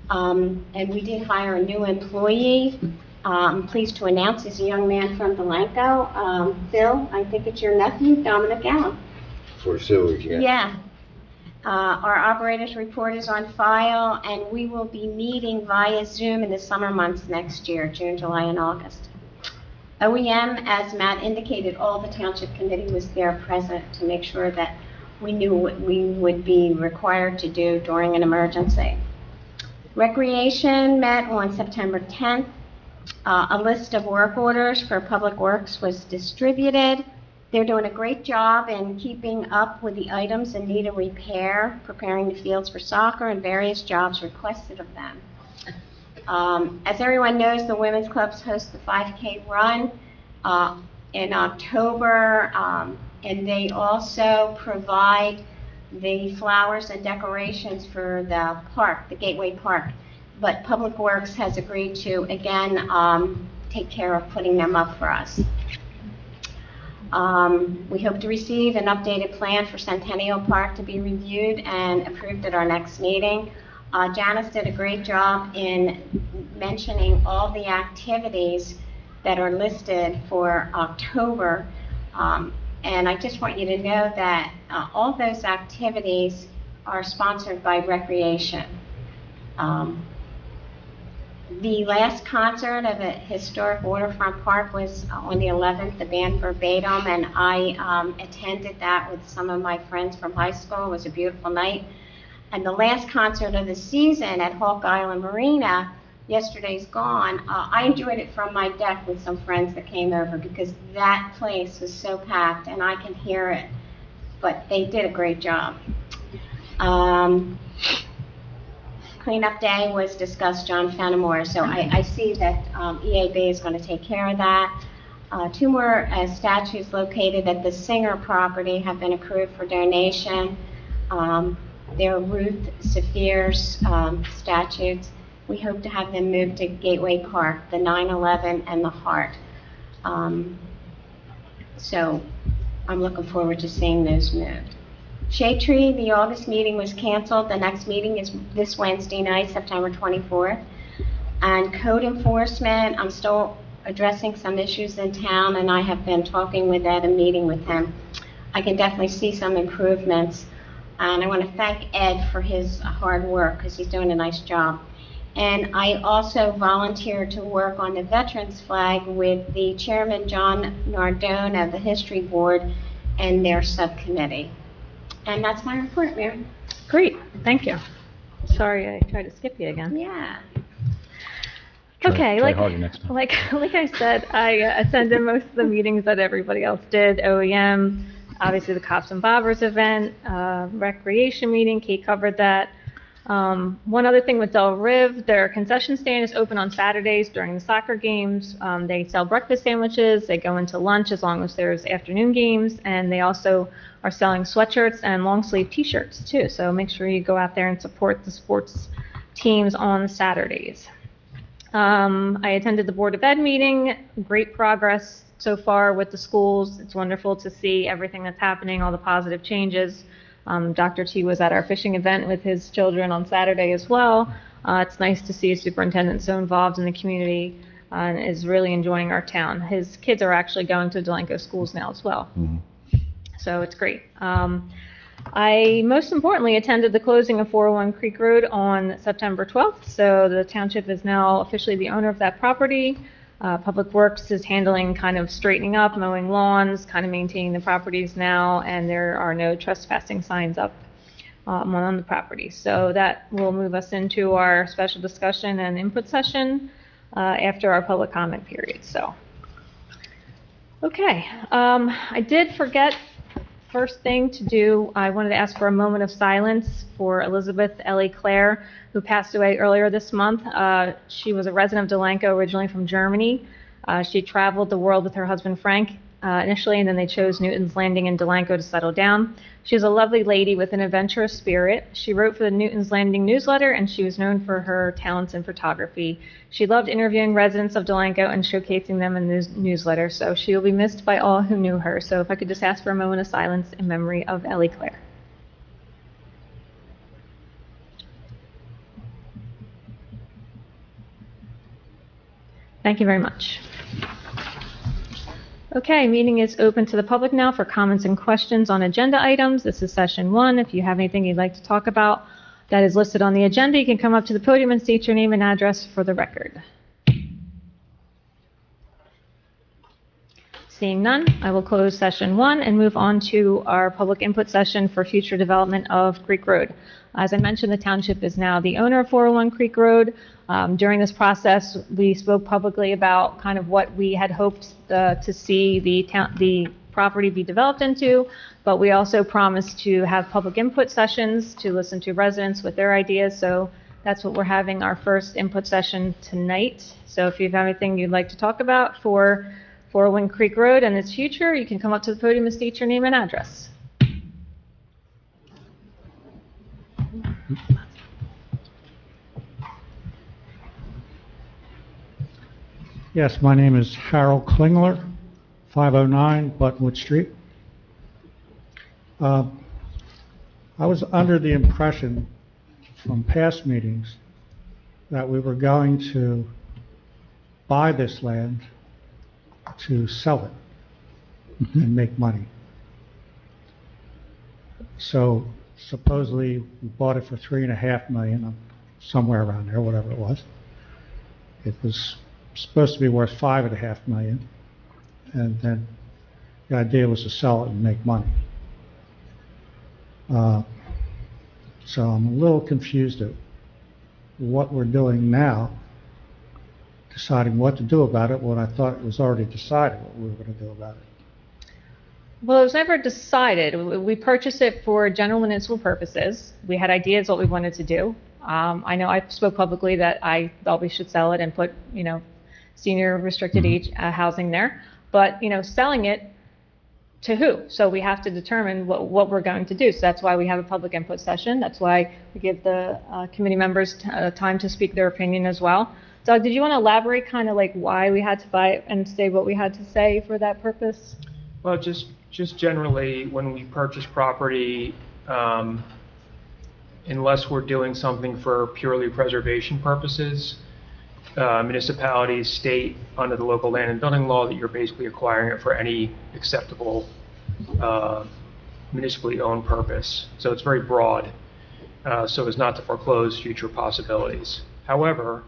[SPEAKER 6] And we did hire a new employee. I'm pleased to announce he's a young man from Delanco. Phil, I think it's your nephew, Dominic Allen.
[SPEAKER 8] For sewage, yeah.
[SPEAKER 6] Yeah. Our operator's report is on file, and we will be meeting via Zoom in the summer months next year, June, July, and August. OEM, as Matt indicated, all the township committee was there present to make sure that we knew what we would be required to do during an emergency. Recreation met on September 10th. A list of work orders for Public Works was distributed. They're doing a great job in keeping up with the items in need of repair, preparing the fields for soccer, and various jobs requested of them. As everyone knows, the women's clubs host the 5K run in October, and they also provide the flowers and decorations for the park, the Gateway Park. But Public Works has agreed to, again, take care of putting them up for us. We hope to receive an updated plan for Centennial Park to be reviewed and approved at our next meeting. Janice did a great job in mentioning all the activities that are listed for October. And I just want you to know that all those activities are sponsored by Recreation. The last concert of a historic waterfront park was on the 11th, the band Verbatim, and I attended that with some of my friends from high school. It was a beautiful night. And the last concert of the season at Hawk Island Marina, Yesterday's Gone, I enjoyed it from my deck with some friends that came over because that place was so packed and I can hear it. But they did a great job. Cleanup Day was discussed, John Fenimore, so I see that EAB is going to take care of that. 2 more statues located at the Singer property have been approved for donation. They're Ruth Saphir's statues. We hope to have them moved to Gateway Park, the 9/11 and the Heart. So I'm looking forward to seeing those moved. Shade Tree, the August meeting was canceled. The next meeting is this Wednesday night, September 24th. And code enforcement, I'm still addressing some issues in town, and I have been talking with Ed and meeting with him. I can definitely see some improvements. And I want to thank Ed for his hard work because he's doing a nice job. And I also volunteered to work on the Veterans Flag with the Chairman John Nardone of the History Board and their subcommittee. And that's my report, Mayor.
[SPEAKER 2] Great, thank you. Sorry, I tried to skip you again.
[SPEAKER 6] Yeah.
[SPEAKER 2] Okay,
[SPEAKER 3] Try harder next time.
[SPEAKER 2] like I said, I attended most of the meetings that everybody else did. OEM, obviously the Cops and Bobbers event, recreation meeting, Kate covered that. One other thing with Del Riv, their concession stand is open on Saturdays during the soccer games. They sell breakfast sandwiches, they go into lunch as long as there's afternoon games, and they also are selling sweatshirts and long sleeve t-shirts too. So make sure you go out there and support the sports teams on Saturdays. I attended the Board of Ed meeting, great progress so far with the schools. It's wonderful to see everything that's happening, all the positive changes. Dr. T was at our fishing event with his children on Saturday as well. It's nice to see a superintendent so involved in the community and is really enjoying our town. His kids are actually going to Delanco schools now as well. Mm-hmm. So it's great. I most importantly attended the closing of 401 Creek Road on September 12th. So the township is now officially the owner of that property. Public Works is handling kind of straightening up, mowing lawns, kind of maintaining the properties now, and there are no trespassing signs up on the property. So that will move us into our special discussion and input session after our public comment period. So, okay, I did forget. First thing to do, I wanted to ask for a moment of silence for Elizabeth Ellie Clare, who passed away earlier this month. She was a resident of Delanco, originally from Germany. She traveled the world with her husband Frank initially, and then they chose Newton's Landing in Delanco to settle down. She was a lovely lady with an adventurous spirit. She wrote for the Newton's Landing newsletter, and she was known for her talents in photography. She loved interviewing residents of Delanco and showcasing them in the newsletter, so she will be missed by all who knew her. So if I could just ask for a moment of silence in memory of Ellie Clare. Thank you very much. Okay, meeting is open to the public now for comments and questions on agenda items. This is session 1. If you have anything you'd like to talk about that is listed on the agenda, you can come up to the podium and state your name and address for the record. Seeing none, I will close session 1 and move on to our public input session for future development of Creek Road. As I mentioned, the township is now the owner of 401 Creek Road. During this process, we spoke publicly about kind of what we had hoped to see the property be developed into, but we also promised to have public input sessions to listen to residents with their ideas. So that's what we're having our first input session tonight. So if you have anything you'd like to talk about for 401 Creek Road and its future, you can come up to the podium and state your name and address.
[SPEAKER 9] Yes, my name is Harold Klingler, 509 Buttonwood Street. I was under the impression from past meetings that we were going to buy this land to sell it and make money. So supposedly we bought it for $3.5 million, somewhere around there, whatever it was. It was supposed to be worth $5.5 million, and then the idea was to sell it and make money. So I'm a little confused at what we're doing now, deciding what to do about it when I thought it was already decided what we were going to do about it.
[SPEAKER 2] Well, it was never decided. We purchased it for general municipal purposes. We had ideas what we wanted to do. I know I spoke publicly that I thought we should sell it and put, senior restricted age housing there. But, selling it to who? So we have to determine what we're going to do. So that's why we have a public input session. That's why we give the committee members time to speak their opinion as well. Doug, did you want to elaborate kind of like why we had to buy it and say what we had to say for that purpose?
[SPEAKER 10] Well, just generally, when we purchase property, unless we're doing something for purely preservation purposes, municipalities state under the local land and building law that you're basically acquiring it for any acceptable municipally owned purpose. So it's very broad, so as not to foreclose future possibilities. However,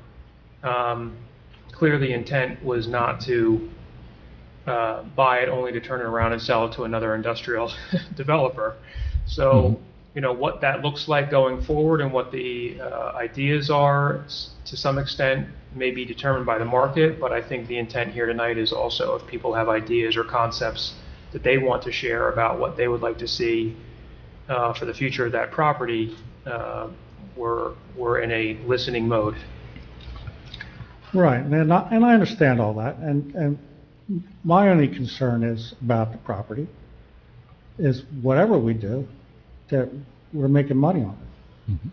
[SPEAKER 10] clearly the intent was not to buy it only to turn it around and sell it to another industrial developer. So, what that looks like going forward and what the ideas are, to some extent, may be determined by the market, but I think the intent here tonight is also if people have ideas or concepts that they want to share about what they would like to see for the future of that property, we're in a listening mode.
[SPEAKER 9] Right, and I understand all that, and my only concern is about the property, is whatever we do, that we're making money on it.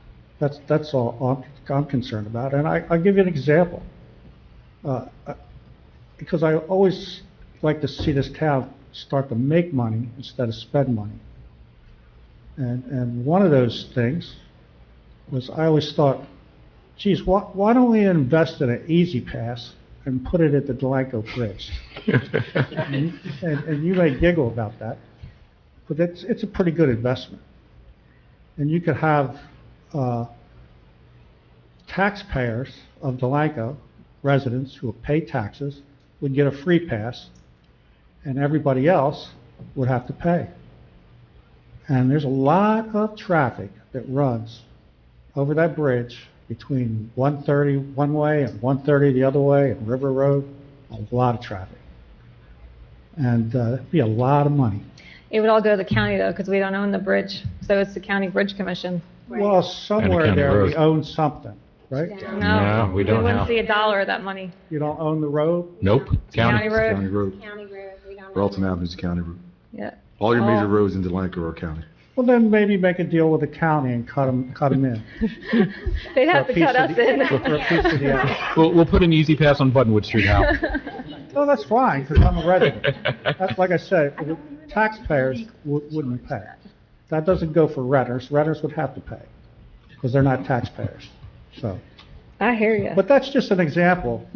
[SPEAKER 9] That's all I'm concerned about. And I'll give you an example. Because I always like to see this town start to make money instead of spend money. And one of those things was I always thought, geez, why don't we invest in an Easy Pass and put it at the Delanco Bridge? and you may giggle about that, but it's a pretty good investment. And you could have taxpayers of Delanco, residents who pay taxes, would get a free pass, and everybody else would have to pay. And there's a lot of traffic that runs over that bridge between 130 one way and 130 the other way and River Road, a lot of traffic. And it'd be a lot of money.
[SPEAKER 2] It would all go to the county though, because we don't own the bridge. So it's the county bridge commission.
[SPEAKER 9] Well, somewhere
[SPEAKER 3] county
[SPEAKER 9] there
[SPEAKER 3] road.
[SPEAKER 9] we own something, right?
[SPEAKER 2] No,
[SPEAKER 3] we don't
[SPEAKER 2] wouldn't
[SPEAKER 3] have-
[SPEAKER 2] see a dollar of that money.
[SPEAKER 9] You don't own the road?
[SPEAKER 3] Nope,
[SPEAKER 2] County
[SPEAKER 3] county.
[SPEAKER 2] road.
[SPEAKER 4] County road.
[SPEAKER 6] County road, we don't.
[SPEAKER 4] Burlington Avenue's a county road.
[SPEAKER 2] Yeah.
[SPEAKER 4] All your major
[SPEAKER 2] Oh.
[SPEAKER 4] roads in Delanco are county.
[SPEAKER 9] Well, then maybe make a deal with the county and cut them in.
[SPEAKER 2] They'd have
[SPEAKER 9] For
[SPEAKER 2] to
[SPEAKER 9] a
[SPEAKER 2] cut
[SPEAKER 9] piece
[SPEAKER 2] us
[SPEAKER 9] of the-
[SPEAKER 2] in.
[SPEAKER 9] For a piece of the act.
[SPEAKER 3] We'll put an Easy Pass on Buttonwood Street, Hal.
[SPEAKER 9] Well, that's fine, because I'm a resident. That's, like I said, the taxpayers wouldn't pay. That doesn't go for renters. Renters would have to pay, because they're not taxpayers. So,
[SPEAKER 2] I hear you.
[SPEAKER 9] but that's just an example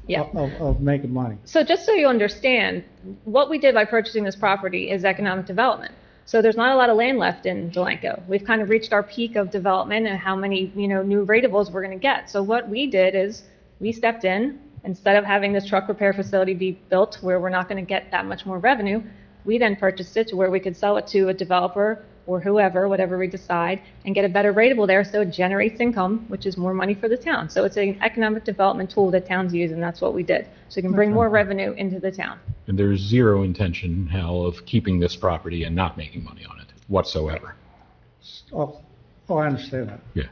[SPEAKER 2] Yeah.
[SPEAKER 9] of making money.
[SPEAKER 2] So just so you understand, what we did by purchasing this property is economic development. So there's not a lot of land left in Delanco. We've kind of reached our peak of development and how many, new ratables we're going to get. So what we did is we stepped in, instead of having this truck repair facility be built where we're not going to get that much more revenue, we then purchased it to where we could sell it to a developer or whoever, whatever we decide, and get a better ratable there so it generates income, which is more money for the town. So it's an economic development tool that towns use, and that's what we did. So we can bring more revenue into the town.
[SPEAKER 3] And there's zero intention, Hal, of keeping this property and not making money on it whatsoever.
[SPEAKER 9] Oh, I understand that.
[SPEAKER 3] Yeah.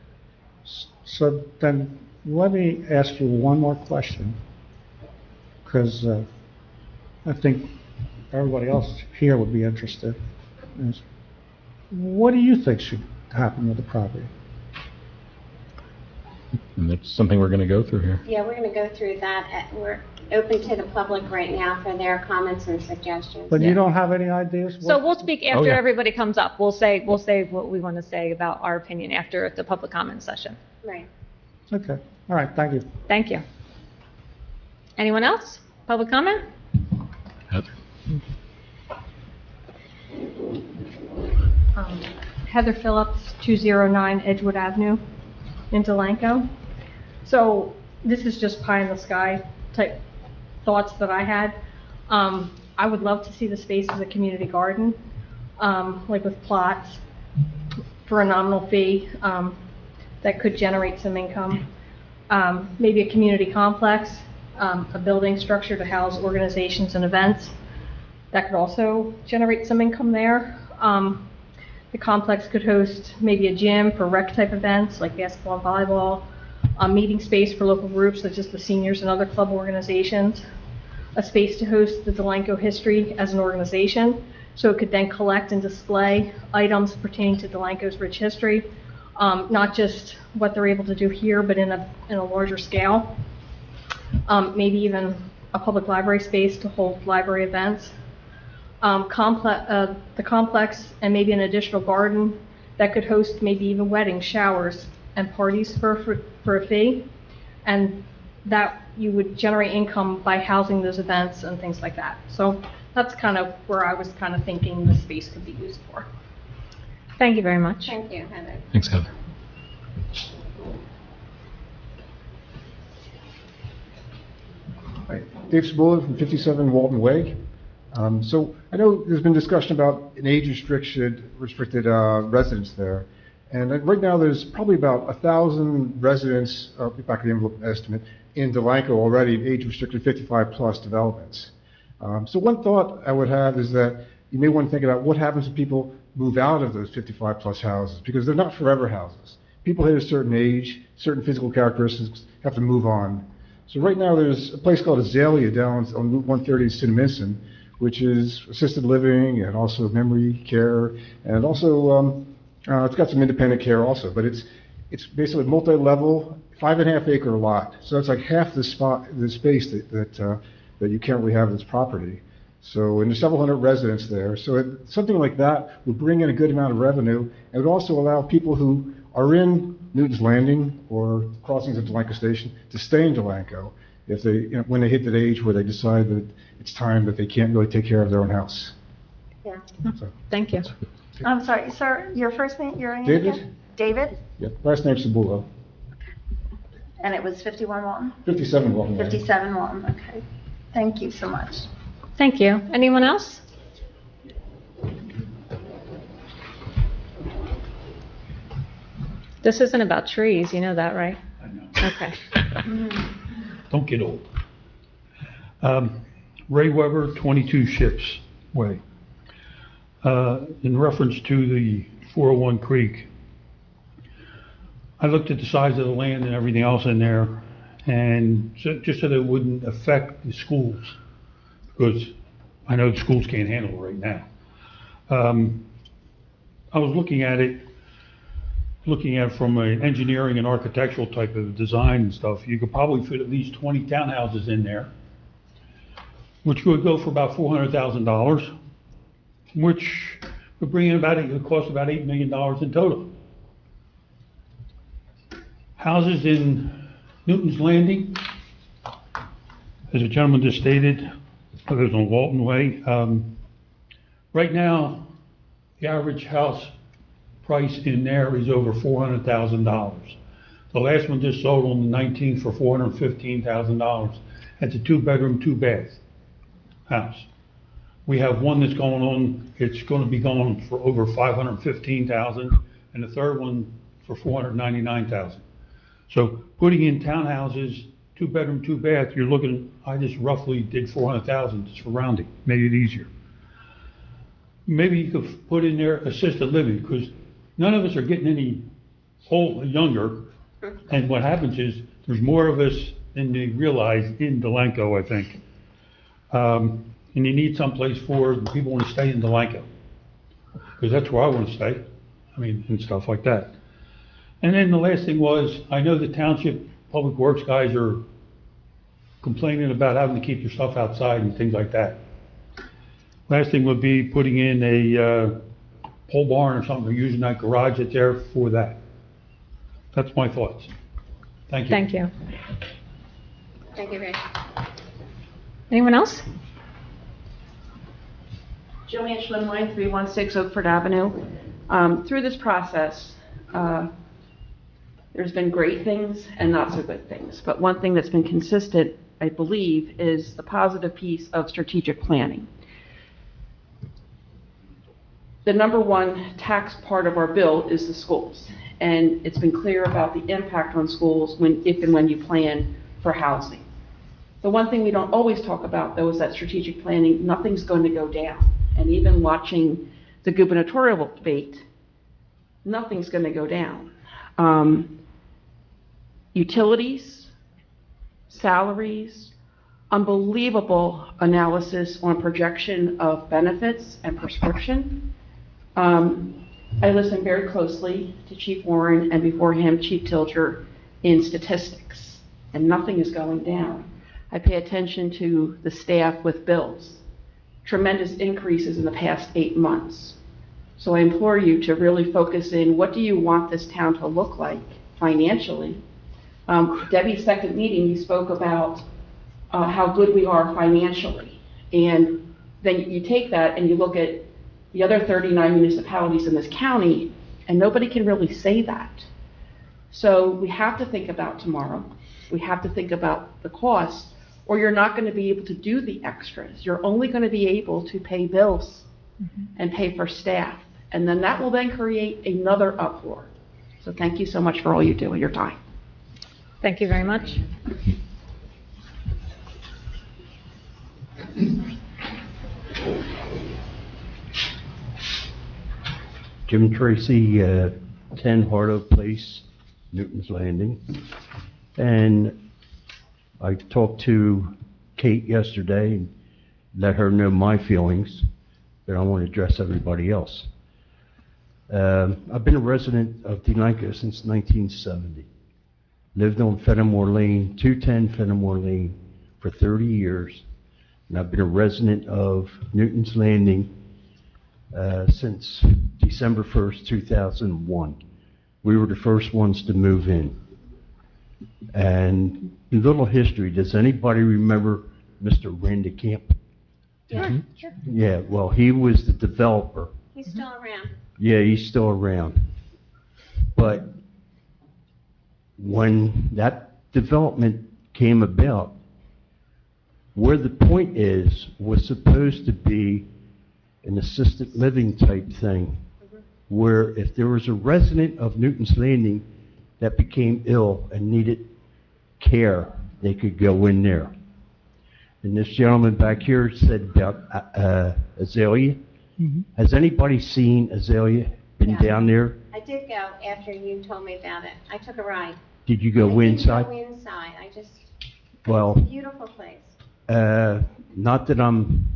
[SPEAKER 9] So then, let me ask you one more question, because I think everybody else here would be interested. What do you think should happen with the property?
[SPEAKER 3] And that's something we're going to go through here.
[SPEAKER 6] Yeah, we're going to go through that. We're open to the public right now for their comments and suggestions.
[SPEAKER 9] But you don't have any ideas?
[SPEAKER 2] So we'll speak after
[SPEAKER 3] yeah.
[SPEAKER 2] everybody comes up. We'll say what we want to say about our opinion after the public comment session.
[SPEAKER 6] Right.
[SPEAKER 9] Okay, all right, thank you.
[SPEAKER 2] Thank you. Anyone else? Public comment?
[SPEAKER 3] Heather?
[SPEAKER 11] Heather Phillips, 209 Edgewood Avenue in Delanco. So this is just pie in the sky type thoughts that I had. I would love to see the space as a community garden, like with plots for a nominal fee that could generate some income. Maybe a community complex, a building structure to house organizations and events that could also generate some income there. The complex could host maybe a gym for rec type events like basketball and volleyball, a meeting space for local groups such as the seniors and other club organizations, a space to host the Delanco history as an organization, so it could then collect and display items pertaining to Delanco's rich history, not just what they're able to do here, but in a larger scale. Maybe even a public library space to hold library events. The complex and maybe an additional garden that could host maybe even weddings, showers, and parties for a fee, and that you would generate income by housing those events and things like that. So that's kind of where I was kind of thinking the space could be used for.
[SPEAKER 2] Thank you very much.
[SPEAKER 6] Thank you, Heather.
[SPEAKER 3] Thanks, Heather.
[SPEAKER 12] Hi, Dave Sabula from 57 Walton Way. So I know there's been discussion about an age restricted residence there. And right now there's probably about 1,000 residents, back of the envelope estimate, in Delanco already, age restricted 55 plus developments. So one thought I would have is that you may want to think about what happens when people move out of those 55 plus houses, because they're not forever houses. People hit a certain age, certain physical characteristics, have to move on. So right now there's a place called Azalea down on Route 130 in Cinnaminson, which is assisted living and also memory care, and also it's got some independent care also, but it's basically a multi-level, 5.5 acre lot. So it's like half the space that you can't really have in this property. So, and there's several hundred residents there. So something like that would bring in a good amount of revenue, and would also allow people who are in Newton's Landing or crossings of Delanco Station to stay in Delanco if they, when they hit that age where they decide that it's time that they can't really take care of their own house.
[SPEAKER 6] Yeah.
[SPEAKER 12] So,
[SPEAKER 2] Thank you.
[SPEAKER 1] I'm sorry, sir, your first name, your name
[SPEAKER 12] David?
[SPEAKER 1] again? David?
[SPEAKER 12] yeah, last name's Sabula,
[SPEAKER 1] And it was 51 Walton?
[SPEAKER 12] 57 Walton Way.
[SPEAKER 1] 57 Walton, okay. Thank you so much.
[SPEAKER 2] Thank you. Anyone else? This isn't about trees, you know that, right?
[SPEAKER 13] I know.
[SPEAKER 2] Okay.
[SPEAKER 13] Don't get old. Ray Weber, 22 Ships Way. In reference to the 401 Creek, I looked at the size of the land and everything else in there, and just so that it wouldn't affect the schools, because I know the schools can't handle it right now. I was looking at it from an engineering and architectural type of design and stuff. You could probably fit at least 20 townhouses in there, which would go for about $400,000, which would bring in it would cost about $8 million in total. Houses in Newton's Landing, as a gentleman just stated, others on Walton Way. Right now, the average house price in there is over $400,000. The last one just sold on the 19th for $415,000. That's a 2-bedroom, 2-bath house. We have one that's going on, it's going to be going for over $515,000, and the third one for $499,000. So putting in townhouses, 2-bedroom, 2-bath, you're looking, I just roughly did $400,000 just for rounding, made it easier. Maybe you could put in there assisted living, because none of us are getting any younger, and what happens is there's more of us than they realize in Delanco, I think. And you need someplace for people who want to stay in Delanco, because that's where I want to stay. I mean, and stuff like that. And then the last thing was, I know the township public works guys are complaining about having to keep their stuff outside and things like that. Last thing would be putting in a pole barn or something, or using that garage that's there for that. That's my thoughts. Thank you.
[SPEAKER 2] Thank you.
[SPEAKER 6] Thank you, Rich.
[SPEAKER 2] Anyone else?
[SPEAKER 14] Joanne Schlimwein, 316 Oakford Avenue. Through this process, there's been great things and not so good things. But one thing that's been consistent, I believe, is the positive piece of strategic planning. The number one tax part of our bill is the schools. And it's been clear about the impact on schools if and when you plan for housing. The one thing we don't always talk about, though, is that strategic planning, nothing's going to go down. And even watching the gubernatorial debate, nothing's going to go down. Utilities, salaries, unbelievable analysis on projection of benefits and prescription. I listen very closely to Chief Warren and before him, Chief Tilger in statistics, and nothing is going down. I pay attention to the staff with bills. Tremendous increases in the past 8 months. So I implore you to really focus in, what do you want this town to look like financially? Debbie's second meeting, you spoke about how good we are financially. And then you take that and you look at the other 39 municipalities in this county, and nobody can really say that. So we have to think about tomorrow. We have to think about the cost, or you're not going to be able to do the extras. You're only going to be able to pay bills and pay for staff. And then that will then create another uproar. So thank you so much for all you do and your time.
[SPEAKER 2] Thank you very much.
[SPEAKER 15] Jim Tracy, 10 Harlow Place, Newton's Landing. And I talked to Kate yesterday and let her know my feelings, but I want to address everybody else. I've been a resident of Delanco since 1970. Lived on Fenimore Lane, 210 Fenimore Lane for 30 years. And I've been a resident of Newton's Landing since December 1st, 2001. We were the first ones to move in. And a little history, does anybody remember Mr. Randekamp?
[SPEAKER 6] Yeah, sure.
[SPEAKER 15] Yeah, well, he was the developer.
[SPEAKER 6] He's still around.
[SPEAKER 15] Yeah, he's still around. But when that development came about, where the point was supposed to be an assisted living type thing, where if there was a resident of Newton's Landing that became ill and needed care, they could go in there. And this gentleman back here said about Azalea. Has anybody seen Azalea? Been down there?
[SPEAKER 6] I did go after you told me about it. I took a ride.
[SPEAKER 15] Did you go inside?
[SPEAKER 6] I didn't go inside.
[SPEAKER 15] Well,
[SPEAKER 6] It's a beautiful place.
[SPEAKER 15] not that I'm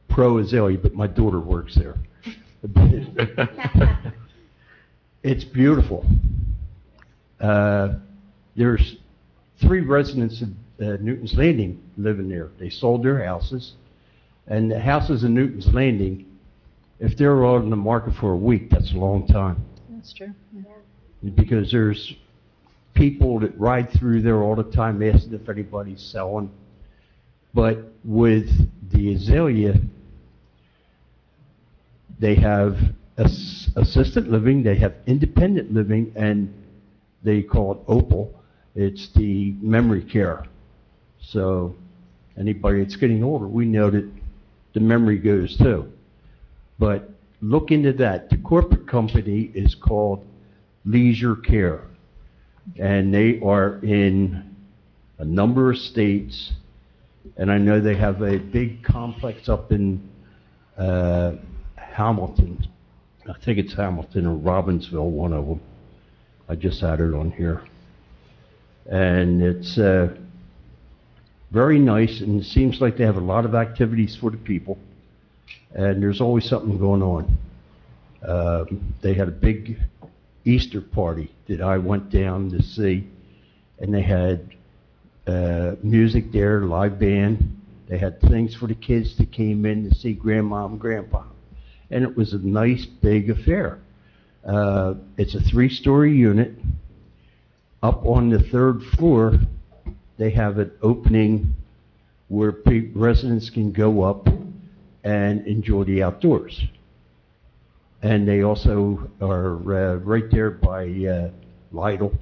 [SPEAKER 15] pro Azalea, but my daughter works there. It's beautiful. There's 3 residents of Newton's Landing living there. They sold their houses, and the houses in Newton's Landing, if they're on the market for a week, that's a long time.
[SPEAKER 2] That's true.
[SPEAKER 15] Because there's people that ride through there all the time asking if anybody's selling. But with the Azalea, they have assisted living, they have independent living, and they call it Opal. It's the memory care. So anybody that's getting older, we know that the memory goes too. But look into that. The corporate company is called Leisure Care, and they are in a number of states, and I know they have a big complex up in Hamilton. I think it's Hamilton or Robbinsville, one of them. I just had it on here. And it's very nice, and it seems like they have a lot of activities for the people, and there's always something going on. They had a big Easter party that I went down to see, and they had music there, live band. They had things for the kids that came in to see grandma and grandpa. And it was a nice, big affair. It's a 3-story unit. Up on the 3rd floor, they have an opening where residents can go up and enjoy the outdoors. And they also are right there by Lidl,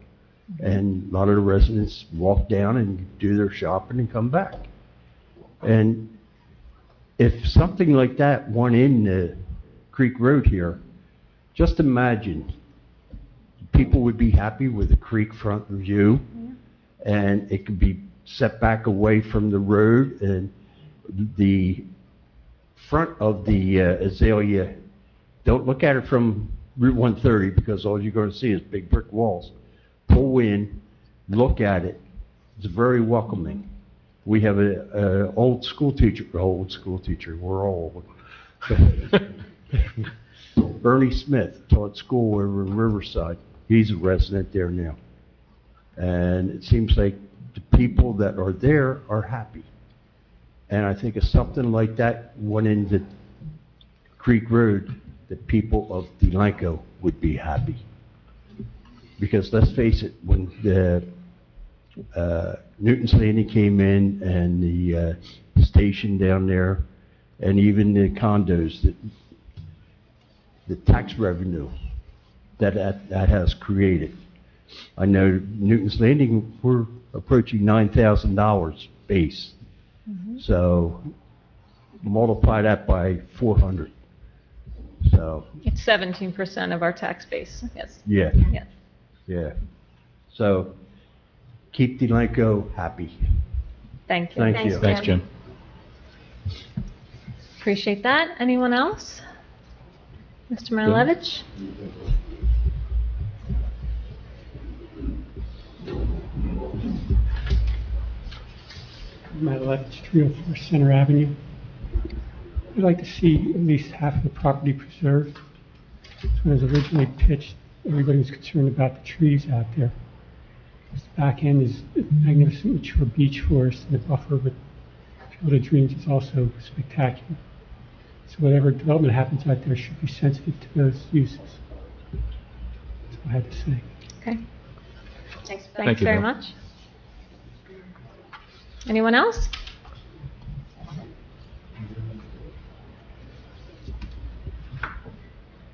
[SPEAKER 15] and a lot of the residents walk down and do their shopping and come back. And if something like that went in the Creek Road here, just imagine, people would be happy with a creek front view, and it could be set back away from the road, and the front of the azalea, don't look at it from Route 130 because all you're going to see is big brick walls. Pull in, look at it. It's very welcoming. We have a old school teacher, we're all old. Bernie Smith taught school over in Riverside. He's a resident there now. And it seems like the people that are there are happy. And I think if something like that went into Creek Road, the people of Delanco would be happy. Because let's face it, when the Newton's Landing came in and the station down there, and even the condos, the tax revenue that has created. I know Newton's Landing, we're approaching $9,000 base. So multiply that by 400. So.
[SPEAKER 2] It's 17% of our tax base, yes.
[SPEAKER 15] Yeah.
[SPEAKER 2] Yeah.
[SPEAKER 15] Yeah. So keep Delanco happy.
[SPEAKER 2] Thank you.
[SPEAKER 15] Thank you.
[SPEAKER 3] Thanks, Jim.
[SPEAKER 2] Appreciate that. Anyone else? Mr. Marilevich?
[SPEAKER 16] Marilevich, 304 Center Avenue. I'd like to see at least half of the property preserved. When it was originally pitched, everybody was concerned about the trees out there. This back end is a magnificent mature beech forest, and the buffer with Field of Dreams is also spectacular. So whatever development happens out there should be sensitive to those uses. That's all I had to say.
[SPEAKER 2] Okay.
[SPEAKER 6] Thanks
[SPEAKER 2] Thanks very much. Anyone else?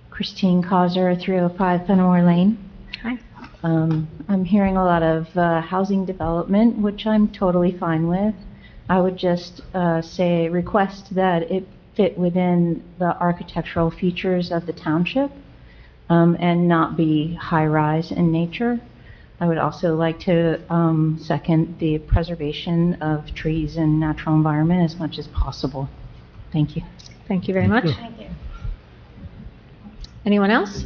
[SPEAKER 17] Christine Causer, 305 Fenimore Lane.
[SPEAKER 2] Hi.
[SPEAKER 17] I'm hearing a lot of housing development, which I'm totally fine with. I would just request that it fit within the architectural features of the township and not be high-rise in nature. I would also like to second the preservation of trees and natural environment as much as possible. Thank you.
[SPEAKER 2] Thank you very much.
[SPEAKER 6] Thank you.
[SPEAKER 2] Anyone else?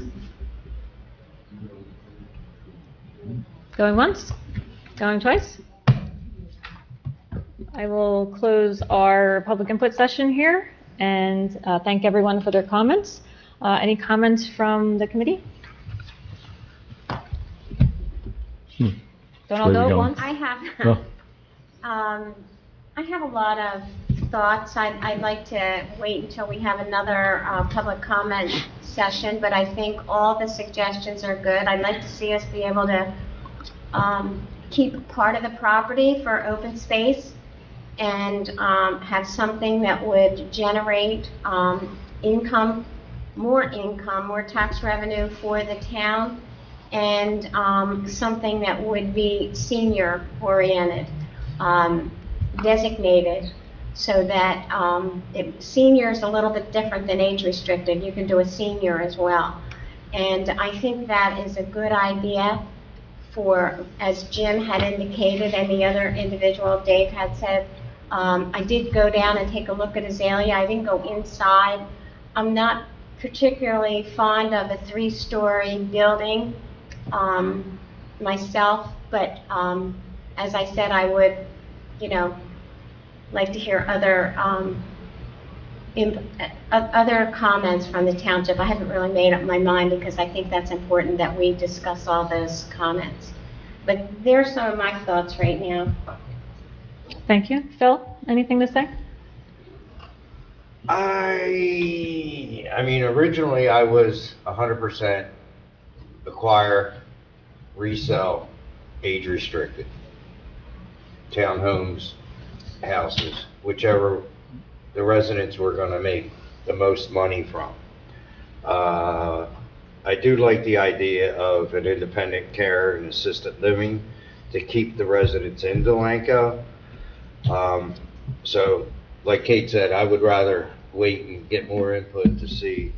[SPEAKER 2] Going once? Going twice? I will close our public input session here and thank everyone for their comments. Any comments from the committee? Don't all go at once?
[SPEAKER 6] I have,
[SPEAKER 3] Well.
[SPEAKER 6] I have a lot of thoughts. I'd like to wait until we have another public comment session, but I think all the suggestions are good. I'd like to see us be able to keep part of the property for open space and have something that would generate income, more tax revenue for the town, and something that would be senior oriented, designated, so that senior is a little bit different than age restricted. You can do a senior as well. And I think that is a good idea for, as Jim had indicated and the other individual, Dave, had said, I did go down and take a look at Azalea. I didn't go inside. I'm not particularly fond of a 3-story building myself, but as I said, I would, like to hear other comments from the township. I haven't really made up my mind because I think that's important that we discuss all those comments. But there's some of my thoughts right now.
[SPEAKER 2] Thank you. Phil, anything to say?
[SPEAKER 8] I mean, originally I was 100% acquire, resell, age restricted. Townhomes, houses, whichever the residents were gonna make the most money from. I do like the idea of an independent care and assisted living to keep the residents in Delanco. So, like Kate said, I would rather wait and get more input to see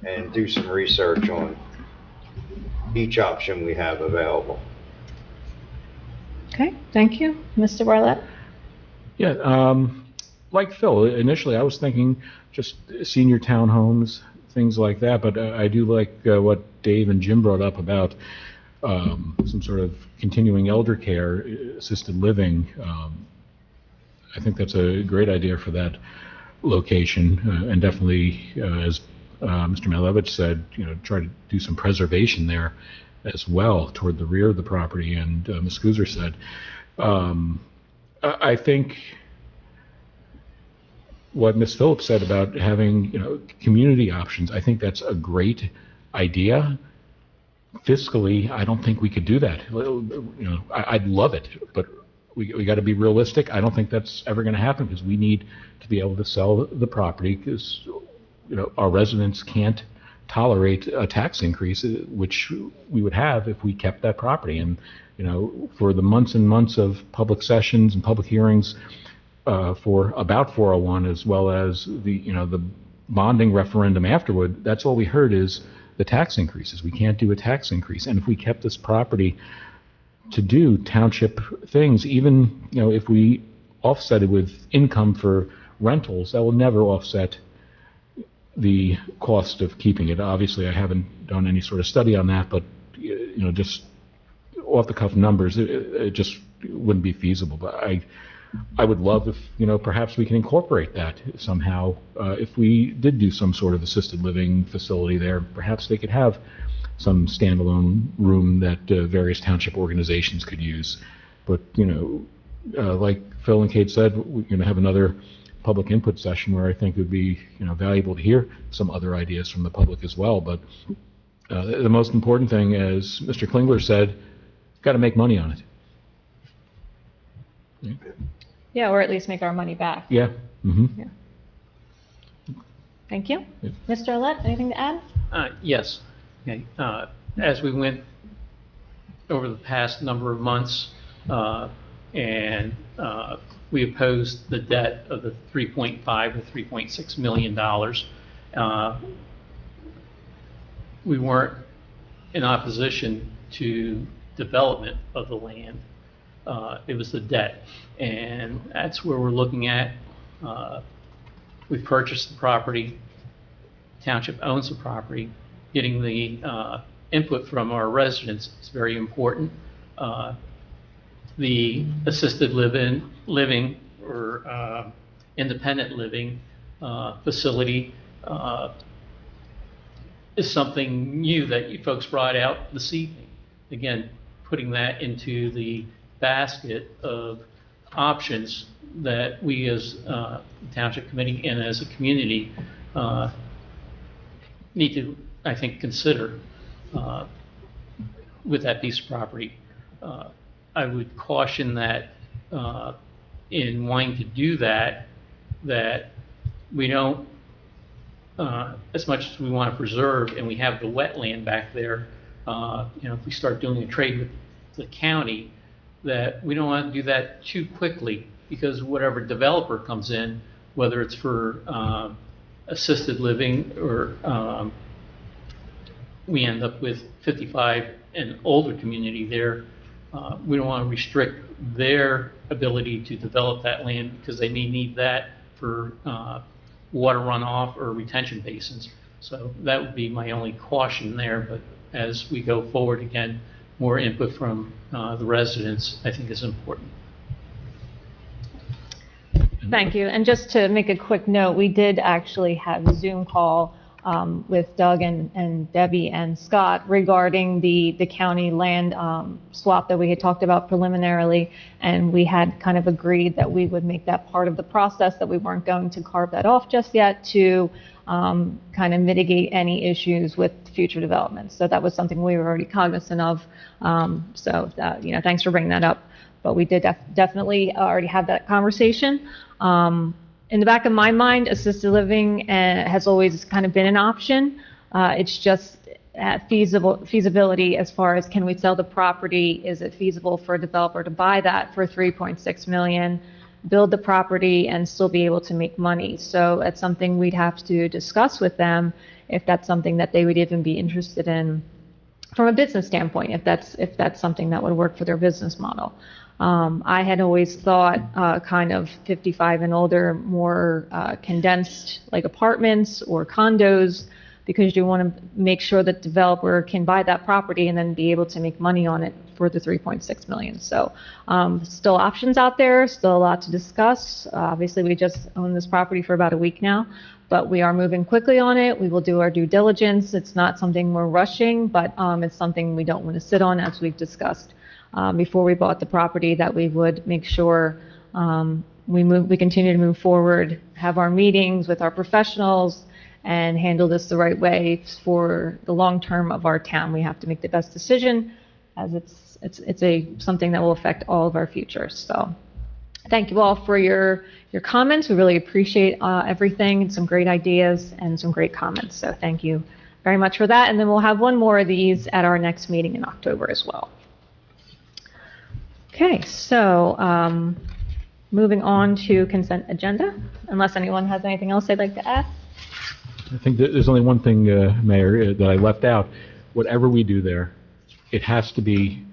[SPEAKER 8] and do some research on each option we have available.
[SPEAKER 2] Okay, thank you. Mr. Bartlett?
[SPEAKER 3] Yeah, like Phil, initially I was thinking just senior townhomes, things like that, but I do like what Dave and Jim brought up about some sort of continuing elder care, assisted living. I think that's a great idea for that location, and definitely, as Mr. Malevich said, try to do some preservation there as well toward the rear of the property. And Ms. Gooser said, I think what Ms. Phillips said about having, community options, I think that's a great idea. Fiscally, I don't think we could do that. I'd love it, but we got to be realistic. I don't think that's ever going to happen because we need to be able to sell the property because, our residents can't tolerate a tax increase, which we would have if we kept that property. And, for the months and months of public sessions and public hearings for about 401, as well as the bonding referendum afterward, that's all we heard is the tax increases. We can't do a tax increase. And if we kept this property to do township things, even, if we offset it with income for rentals, that will never offset the cost of keeping it. Obviously, I haven't done any sort of study on that, but, just off the cuff numbers, it just wouldn't be feasible. But I would love if, perhaps we can incorporate that somehow. If we did do some sort of assisted living facility there, perhaps they could have some standalone room that various township organizations could use. But, like Phil and Kate said, we're going to have another public input session where I think it would be, valuable to hear some other ideas from the public as well. But the most important thing, as Mr. Klingler said, got to make money on it.
[SPEAKER 2] Yeah, or at least make our money back.
[SPEAKER 3] Yeah. Mm-hmm.
[SPEAKER 2] Yeah. Thank you.
[SPEAKER 3] Yeah.
[SPEAKER 2] Mr. Ouellette, anything to add?
[SPEAKER 7] Yes. Okay. As we went over the past number of months, and we opposed the debt of the $3.5 to $3.6 million. We weren't in opposition to development of the land. It was the debt, and that's where we're looking at. We purchased the property. Township owns the property. Getting the input from our residents is very important. The assisted living or independent living facility is something new that you folks brought out this evening. Again, putting that into the basket of options that we as the Township Committee and as a community need to, I think, consider with that piece of property. I would caution that in wanting to do that we don't, as much as we want to preserve, and we have the wetland back there, if we start doing a trade with the county, that we don't want to do that too quickly, because whatever developer comes in, whether it's for assisted living or we end up with 55 and older community there, we don't want to restrict their ability to develop that land because they may need that for water runoff or retention basins. So that would be my only caution there. But as we go forward, again, more input from the residents, I think, is important.
[SPEAKER 2] Thank you. And just to make a quick note, we did actually have a Zoom call with Doug and Debbie and Scott regarding the county land swap that we had talked about preliminarily, and we had kind of agreed that we would make that part of the process, that we weren't going to carve that off just yet to kind of mitigate any issues with future developments. So that was something we were already cognizant of. Thanks for bringing that up. But we did definitely already have that conversation. In the back of my mind, assisted living has always kind of been an option. It's just feasibility as far as, can we sell the property? Is it feasible for a developer to buy that for $3.6 million, build the property, and still be able to make money? So it's something we'd have to discuss with them if that's something that they would even be interested in from a business standpoint, if that's something that would work for their business model. I had always thought kind of 55 and older, more condensed, like apartments or condos, because you want to make sure that the developer can buy that property and then be able to make money on it for the $3.6 million. So still options out there, still a lot to discuss. Obviously, we just own this property for about a week now, but we are moving quickly on it. We will do our due diligence. It's not something we're rushing, but it's something we don't want to sit on, as we've discussed before we bought the property, that we would make sure we continue to move forward, have our meetings with our professionals, and handle this the right way for the long term of our town. We have to make the best decision, as it's something that will affect all of our futures. So thank you all for your comments. We really appreciate everything, and some great ideas and some great comments. So thank you very much for that. And then we'll have one more of these at our next meeting in October as well. Okay, so moving on to consent agenda, unless anyone has anything else they'd like to add.
[SPEAKER 3] I think that there's only one thing, Mayor, that I left out. Whatever we do there, it has to be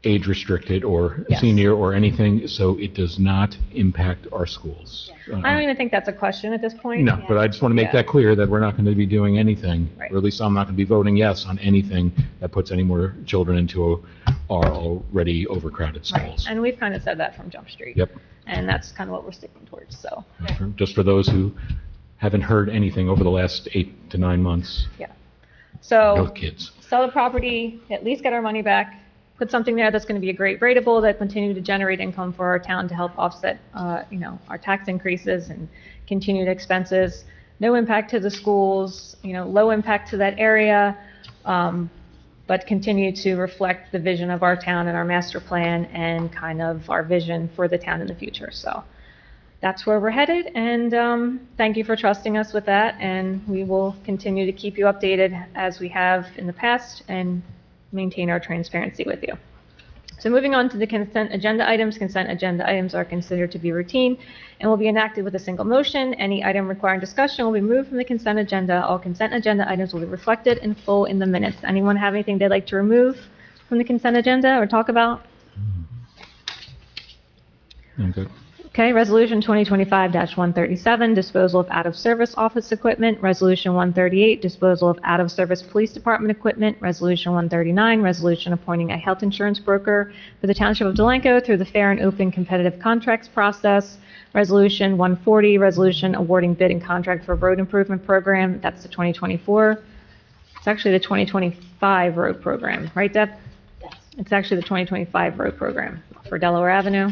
[SPEAKER 3] age restricted or senior or anything, so it does not impact our schools.
[SPEAKER 2] I don't even think that's a question at this point.
[SPEAKER 3] No, but I just want to make that clear, that we're not going to be doing anything, or at least I'm not going to be voting yes on anything that puts any more children into our already overcrowded schools.
[SPEAKER 2] And we've kind of said that from Jump Street.
[SPEAKER 3] Yep.
[SPEAKER 2] And that's kind of what we're sticking towards. So
[SPEAKER 3] just for those who haven't heard anything over the last 8 to 9 months.
[SPEAKER 2] Yeah. So
[SPEAKER 3] no kids.
[SPEAKER 2] Sell the property, at least get our money back, put something there that's going to be a great rateable that continue to generate income for our town to help offset, our tax increases and continued expenses. No impact to the schools, low impact to that area, but continue to reflect the vision of our town and our master plan and kind of our vision for the town in the future. So that's where we're headed, and thank you for trusting us with that, and we will continue to keep you updated as we have in the past and maintain our transparency with you. So moving on to the consent agenda items. Consent agenda items are considered to be routine and will be enacted with a single motion. Any item requiring discussion will be moved from the consent agenda. All consent agenda items will be reflected in full in the minutes. Anyone have anything they'd like to remove from the consent agenda or talk about?
[SPEAKER 3] I'm good.
[SPEAKER 2] Okay, Resolution 2025-137, disposal of out-of-service office equipment. Resolution 138, disposal of out-of-service police department equipment. Resolution 139, resolution appointing a health insurance broker for the Township of Delanco through the fair and open competitive contracts process. Resolution 140, resolution awarding bid and contract for road improvement program. That's the 2024. It's actually the 2025 road program, right, Deb? Yes. It's actually the 2025 road program for Delaware Avenue.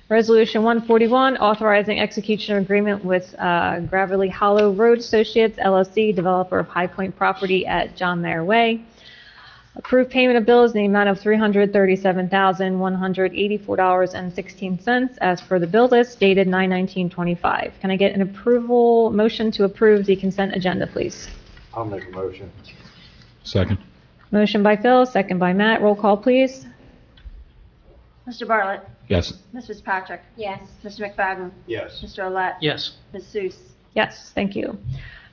[SPEAKER 2] Resolution 141, authorizing execution of agreement with Gravelly Hollow Road Associates, LLC, developer of High Point property at John Mayer Way. Approved payment of bills in the amount of $337,184.16 as per the bill list dated 9/19/25. Can I get an approval motion to approve the consent agenda, please?
[SPEAKER 8] I'll make a motion.
[SPEAKER 3] Second.
[SPEAKER 2] Motion by Phil, second by Matt. Roll call, please.
[SPEAKER 1] Mr. Bartlett.
[SPEAKER 3] Yes.
[SPEAKER 1] Mrs. Patrick.
[SPEAKER 6] Yes.
[SPEAKER 1] Mr. McFadden.
[SPEAKER 8] Yes.
[SPEAKER 1] Mr. Olet.
[SPEAKER 7] Yes.
[SPEAKER 1] Ms. Seuss.
[SPEAKER 2] Yes, thank you.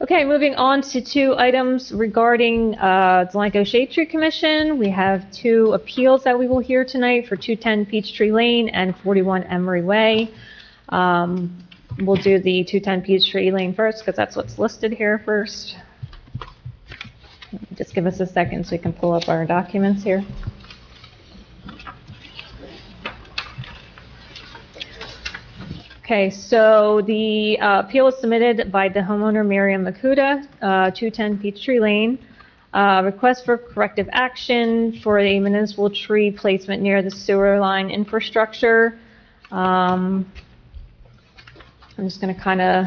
[SPEAKER 2] Okay, moving on to 2 items regarding Delanco Shade Tree Commission. We have 2 appeals that we will hear tonight for 210 Peachtree Lane and 41 Emery Way. We'll do the 210 Peachtree Lane first because that's what's listed here first. Just give us a second so we can pull up our documents here. Okay, so the appeal was submitted by the homeowner Miriam Makuda, 210 Peachtree Lane. Request for corrective action for a municipal tree placement near the sewer line infrastructure. I'm just going to kind of...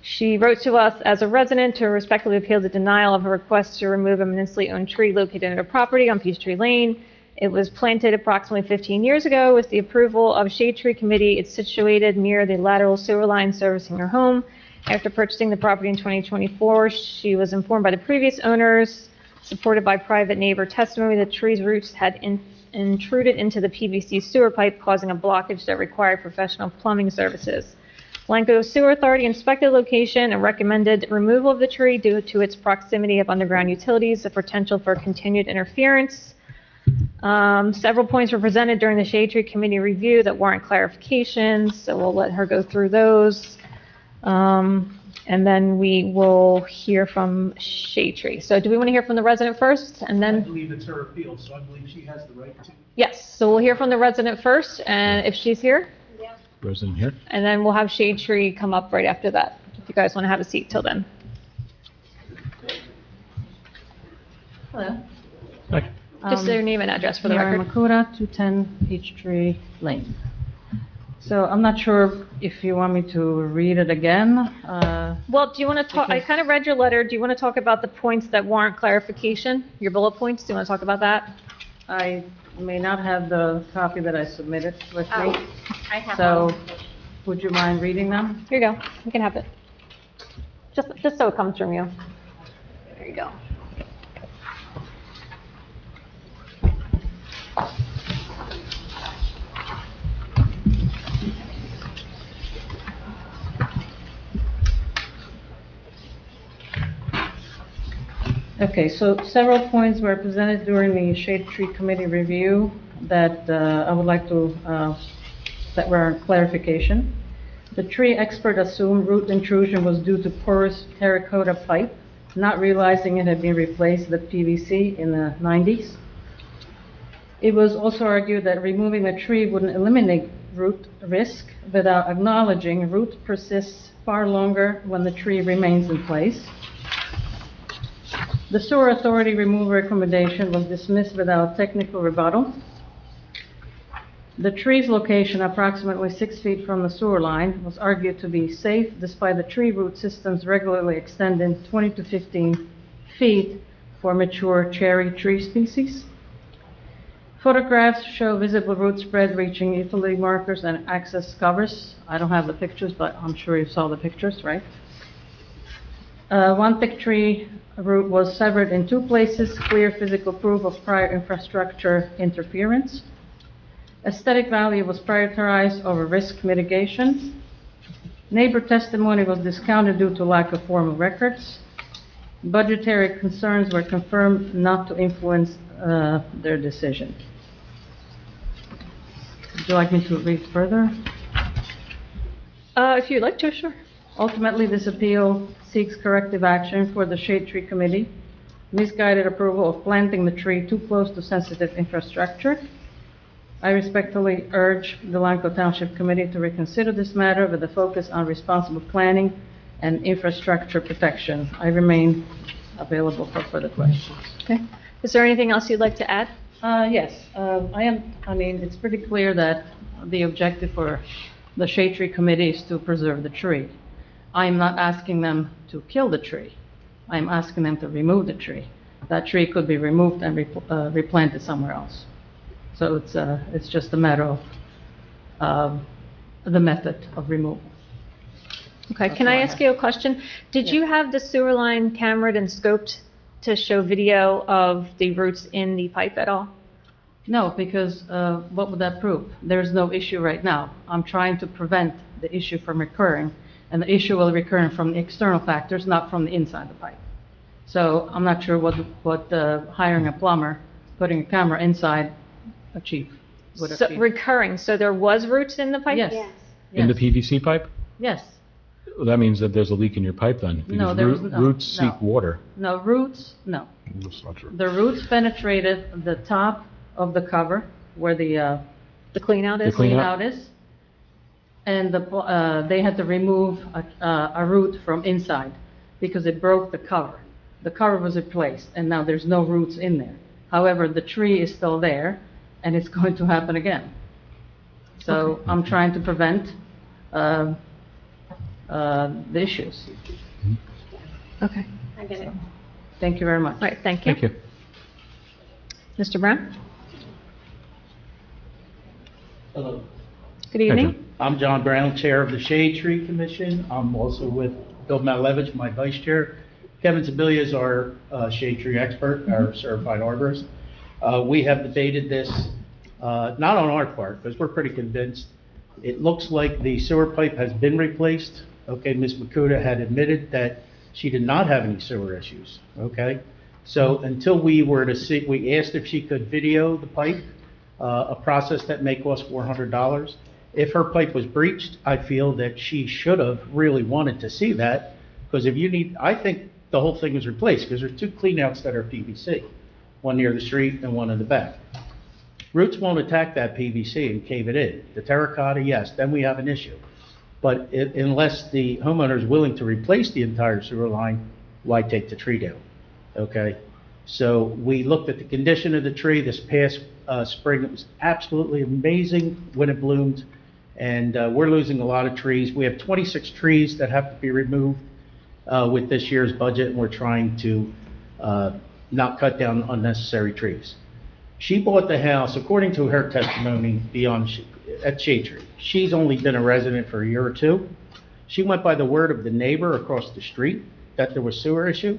[SPEAKER 2] She wrote to us as a resident to respectfully appeal the denial of a request to remove a municipally owned tree located in her property on Peachtree Lane. It was planted approximately 15 years ago with the approval of Shade Tree Committee. It's situated near the lateral sewer line servicing her home. After purchasing the property in 2024, she was informed by the previous owners, supported by private neighbor testimony, that tree's roots had intruded into the PVC sewer pipe, causing a blockage that required professional plumbing services. Delanco Sewer Authority inspected the location and recommended removal of the tree due to its proximity of underground utilities, the potential for continued interference. Several points were presented during the Shade Tree Committee review that warrant clarifications, so we'll let her go through those. And then we will hear from Shade Tree. So do we want to hear from the resident first, and then?
[SPEAKER 18] I believe it's her appeal, so I believe she has the right to.
[SPEAKER 2] Yes, so we'll hear from the resident first, and if she's here.
[SPEAKER 1] Yeah.
[SPEAKER 3] Resident here?
[SPEAKER 2] And then we'll have Shade Tree come up right after that, if you guys want to have a seat till then.
[SPEAKER 17] Hello.
[SPEAKER 3] Hi.
[SPEAKER 2] Just your name and address for the
[SPEAKER 17] Mary
[SPEAKER 2] record.
[SPEAKER 17] Makuda, 210 Peachtree Lane. So I'm not sure if you want me to read it again.
[SPEAKER 2] Well, do you want to talk, I kind of read your letter. Do you want to talk about the points that warrant clarification? Your bullet points? Do you want to talk about that?
[SPEAKER 17] I may not have the copy that I submitted with me.
[SPEAKER 6] I have
[SPEAKER 17] So
[SPEAKER 6] one.
[SPEAKER 17] would you mind reading them?
[SPEAKER 2] Here you go. You can have it. Just so it comes from you. There you go.
[SPEAKER 17] Okay, so several points were presented during the Shade Tree Committee review that I would like to, that were clarification. The tree expert assumed root intrusion was due to porous terracotta pipe, not realizing it had been replaced with PVC in the 90s. It was also argued that removing the tree wouldn't eliminate root risk without acknowledging root persists far longer when the tree remains in place. The sewer authority removal recommendation was dismissed without technical rebuttal. The tree's location, approximately 6 feet from the sewer line, was argued to be safe despite the tree root systems regularly extending 20 to 15 feet for mature cherry tree species. Photographs show visible root spread reaching utility markers and access covers. I don't have the pictures, but I'm sure you saw the pictures, right? One thick tree root was severed in 2 places, clear physical proof of prior infrastructure interference. Aesthetic value was prioritized over risk mitigation. Neighbor testimony was discounted due to lack of formal records. Budgetary concerns were confirmed not to influence their decision. Would you like me to read further?
[SPEAKER 2] If you'd like to, sure.
[SPEAKER 17] Ultimately, this appeal seeks corrective action for the Shade Tree Committee, misguided approval of planting the tree too close to sensitive infrastructure. I respectfully urge the Delanco Township Committee to reconsider this matter with a focus on responsible planning and infrastructure protection. I remain available for further questions.
[SPEAKER 2] Okay. Is there anything else you'd like to add?
[SPEAKER 17] Yes, I mean, it's pretty clear that the objective for the Shade Tree Committee is to preserve the tree. I'm not asking them to kill the tree. I'm asking them to remove the tree. That tree could be removed and replanted somewhere else. So it's just a matter of the method of removal.
[SPEAKER 2] Okay, can I ask you a question? Did you have the sewer line cameraed and scoped to show video of the roots in the pipe at all?
[SPEAKER 17] No, because what would that prove? There's no issue right now. I'm trying to prevent the issue from recurring, and the issue will recur from the external factors, not from the inside the pipe. So I'm not sure what hiring a plumber, putting a camera inside would achieve.
[SPEAKER 2] Recurring, so there was roots in the pipe?
[SPEAKER 17] Yes. Yes.
[SPEAKER 3] In the PVC pipe?
[SPEAKER 17] Yes.
[SPEAKER 3] Well, that means that there's a leak in your pipe then,
[SPEAKER 17] No,
[SPEAKER 3] because
[SPEAKER 17] there was no.
[SPEAKER 3] roots seek water.
[SPEAKER 17] No, roots, no.
[SPEAKER 4] That's not true.
[SPEAKER 17] The roots penetrated the top of the cover where the
[SPEAKER 2] clean out is?
[SPEAKER 3] The clean out?
[SPEAKER 17] is.
[SPEAKER 19] and they had to remove a root from inside because it broke the cover. The cover was replaced, and now there's no roots in there. However, the tree is still there, and it's going to happen again. So I'm trying to prevent the issues.
[SPEAKER 2] Okay.
[SPEAKER 6] I get it.
[SPEAKER 19] Thank you very much.
[SPEAKER 2] All right, thank you.
[SPEAKER 3] Thank you.
[SPEAKER 2] Mr. Brown?
[SPEAKER 20] Hello.
[SPEAKER 2] Good evening.
[SPEAKER 20] I'm John Brown, Chair of the Shade Tree Commission. I'm also with Bill Malevich, my Vice Chair. Kevin Sibilia is our shade tree expert, our certified arborist. We have debated this, not on our part, because we're pretty convinced. It looks like the sewer pipe has been replaced. Okay, Ms. Makuta had admitted that she did not have any sewer issues, okay? So until we were to see, we asked if she could video the pipe, a process that may cost $400. If her pipe was breached, I feel that she should have really wanted to see that, because if you need, I think the whole thing was replaced, because there's 2 cleanouts that are PVC, one near the street and one in the back. Roots won't attack that PVC and cave it in. The terracotta, yes, then we have an issue. But unless the homeowner is willing to replace the entire sewer line, why take the tree down? Okay? So we looked at the condition of the tree this past spring. It was absolutely amazing when it bloomed, and we're losing a lot of trees. We have 26 trees that have to be removed with this year's budget, and we're trying to not cut down unnecessary trees. She bought the house, according to her testimony, at Shade Tree. She's only been a resident for a year or 2. She went by the word of the neighbor across the street that there was sewer issue,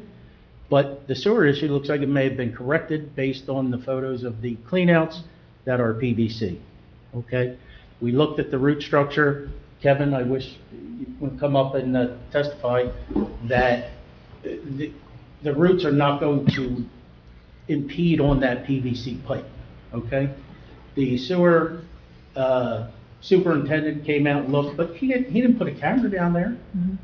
[SPEAKER 20] but the sewer issue looks like it may have been corrected based on the photos of the cleanouts that are PVC. Okay? We looked at the root structure. Kevin, I wish you would come up and testify that the roots are not going to impede on that PVC pipe, okay? The sewer superintendent came out and looked, but he didn't put a camera down there.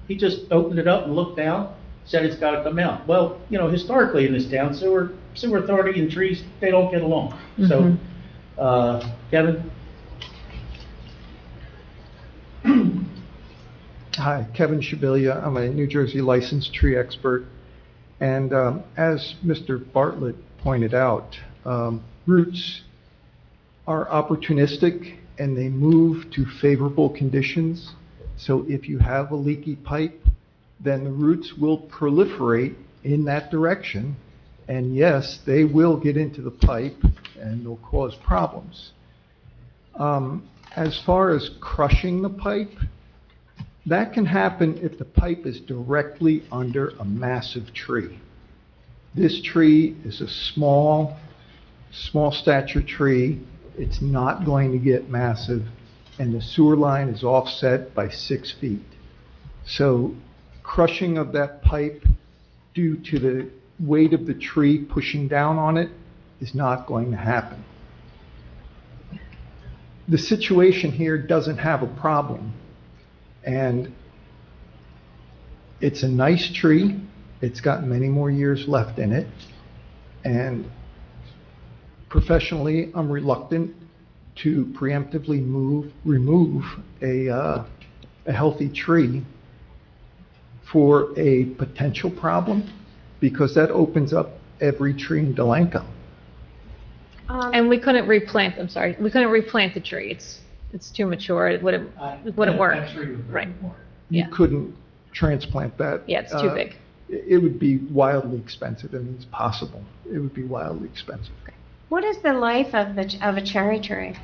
[SPEAKER 20] He just opened it up and looked down, said it's got to come out. Well, you know, historically in this town, sewer authority and trees, they don't get along. So, Kevin?
[SPEAKER 21] Hi, Kevin Shibilia. I'm a New Jersey licensed tree expert. And as Mr. Bartlett pointed out, roots are opportunistic and they move to favorable conditions. So if you have a leaky pipe, then the roots will proliferate in that direction. And yes, they will get into the pipe and they'll cause problems. As far as crushing the pipe, that can happen if the pipe is directly under a massive tree. This tree is a small stature tree. It's not going to get massive, and the sewer line is offset by 6 feet. So crushing of that pipe due to the weight of the tree pushing down on it is not going to happen. The situation here doesn't have a problem. And it's a nice tree. It's got many more years left in it. And professionally, I'm reluctant to preemptively remove a healthy tree for a potential problem, because that opens up every tree in Delanco.
[SPEAKER 2] And we couldn't replant the tree. It's too mature. It wouldn't work. Right.
[SPEAKER 21] You couldn't transplant that.
[SPEAKER 2] Yeah, it's too big.
[SPEAKER 21] It would be wildly expensive. I mean, it's possible. It would be wildly expensive.
[SPEAKER 6] What is the life of a cherry tree?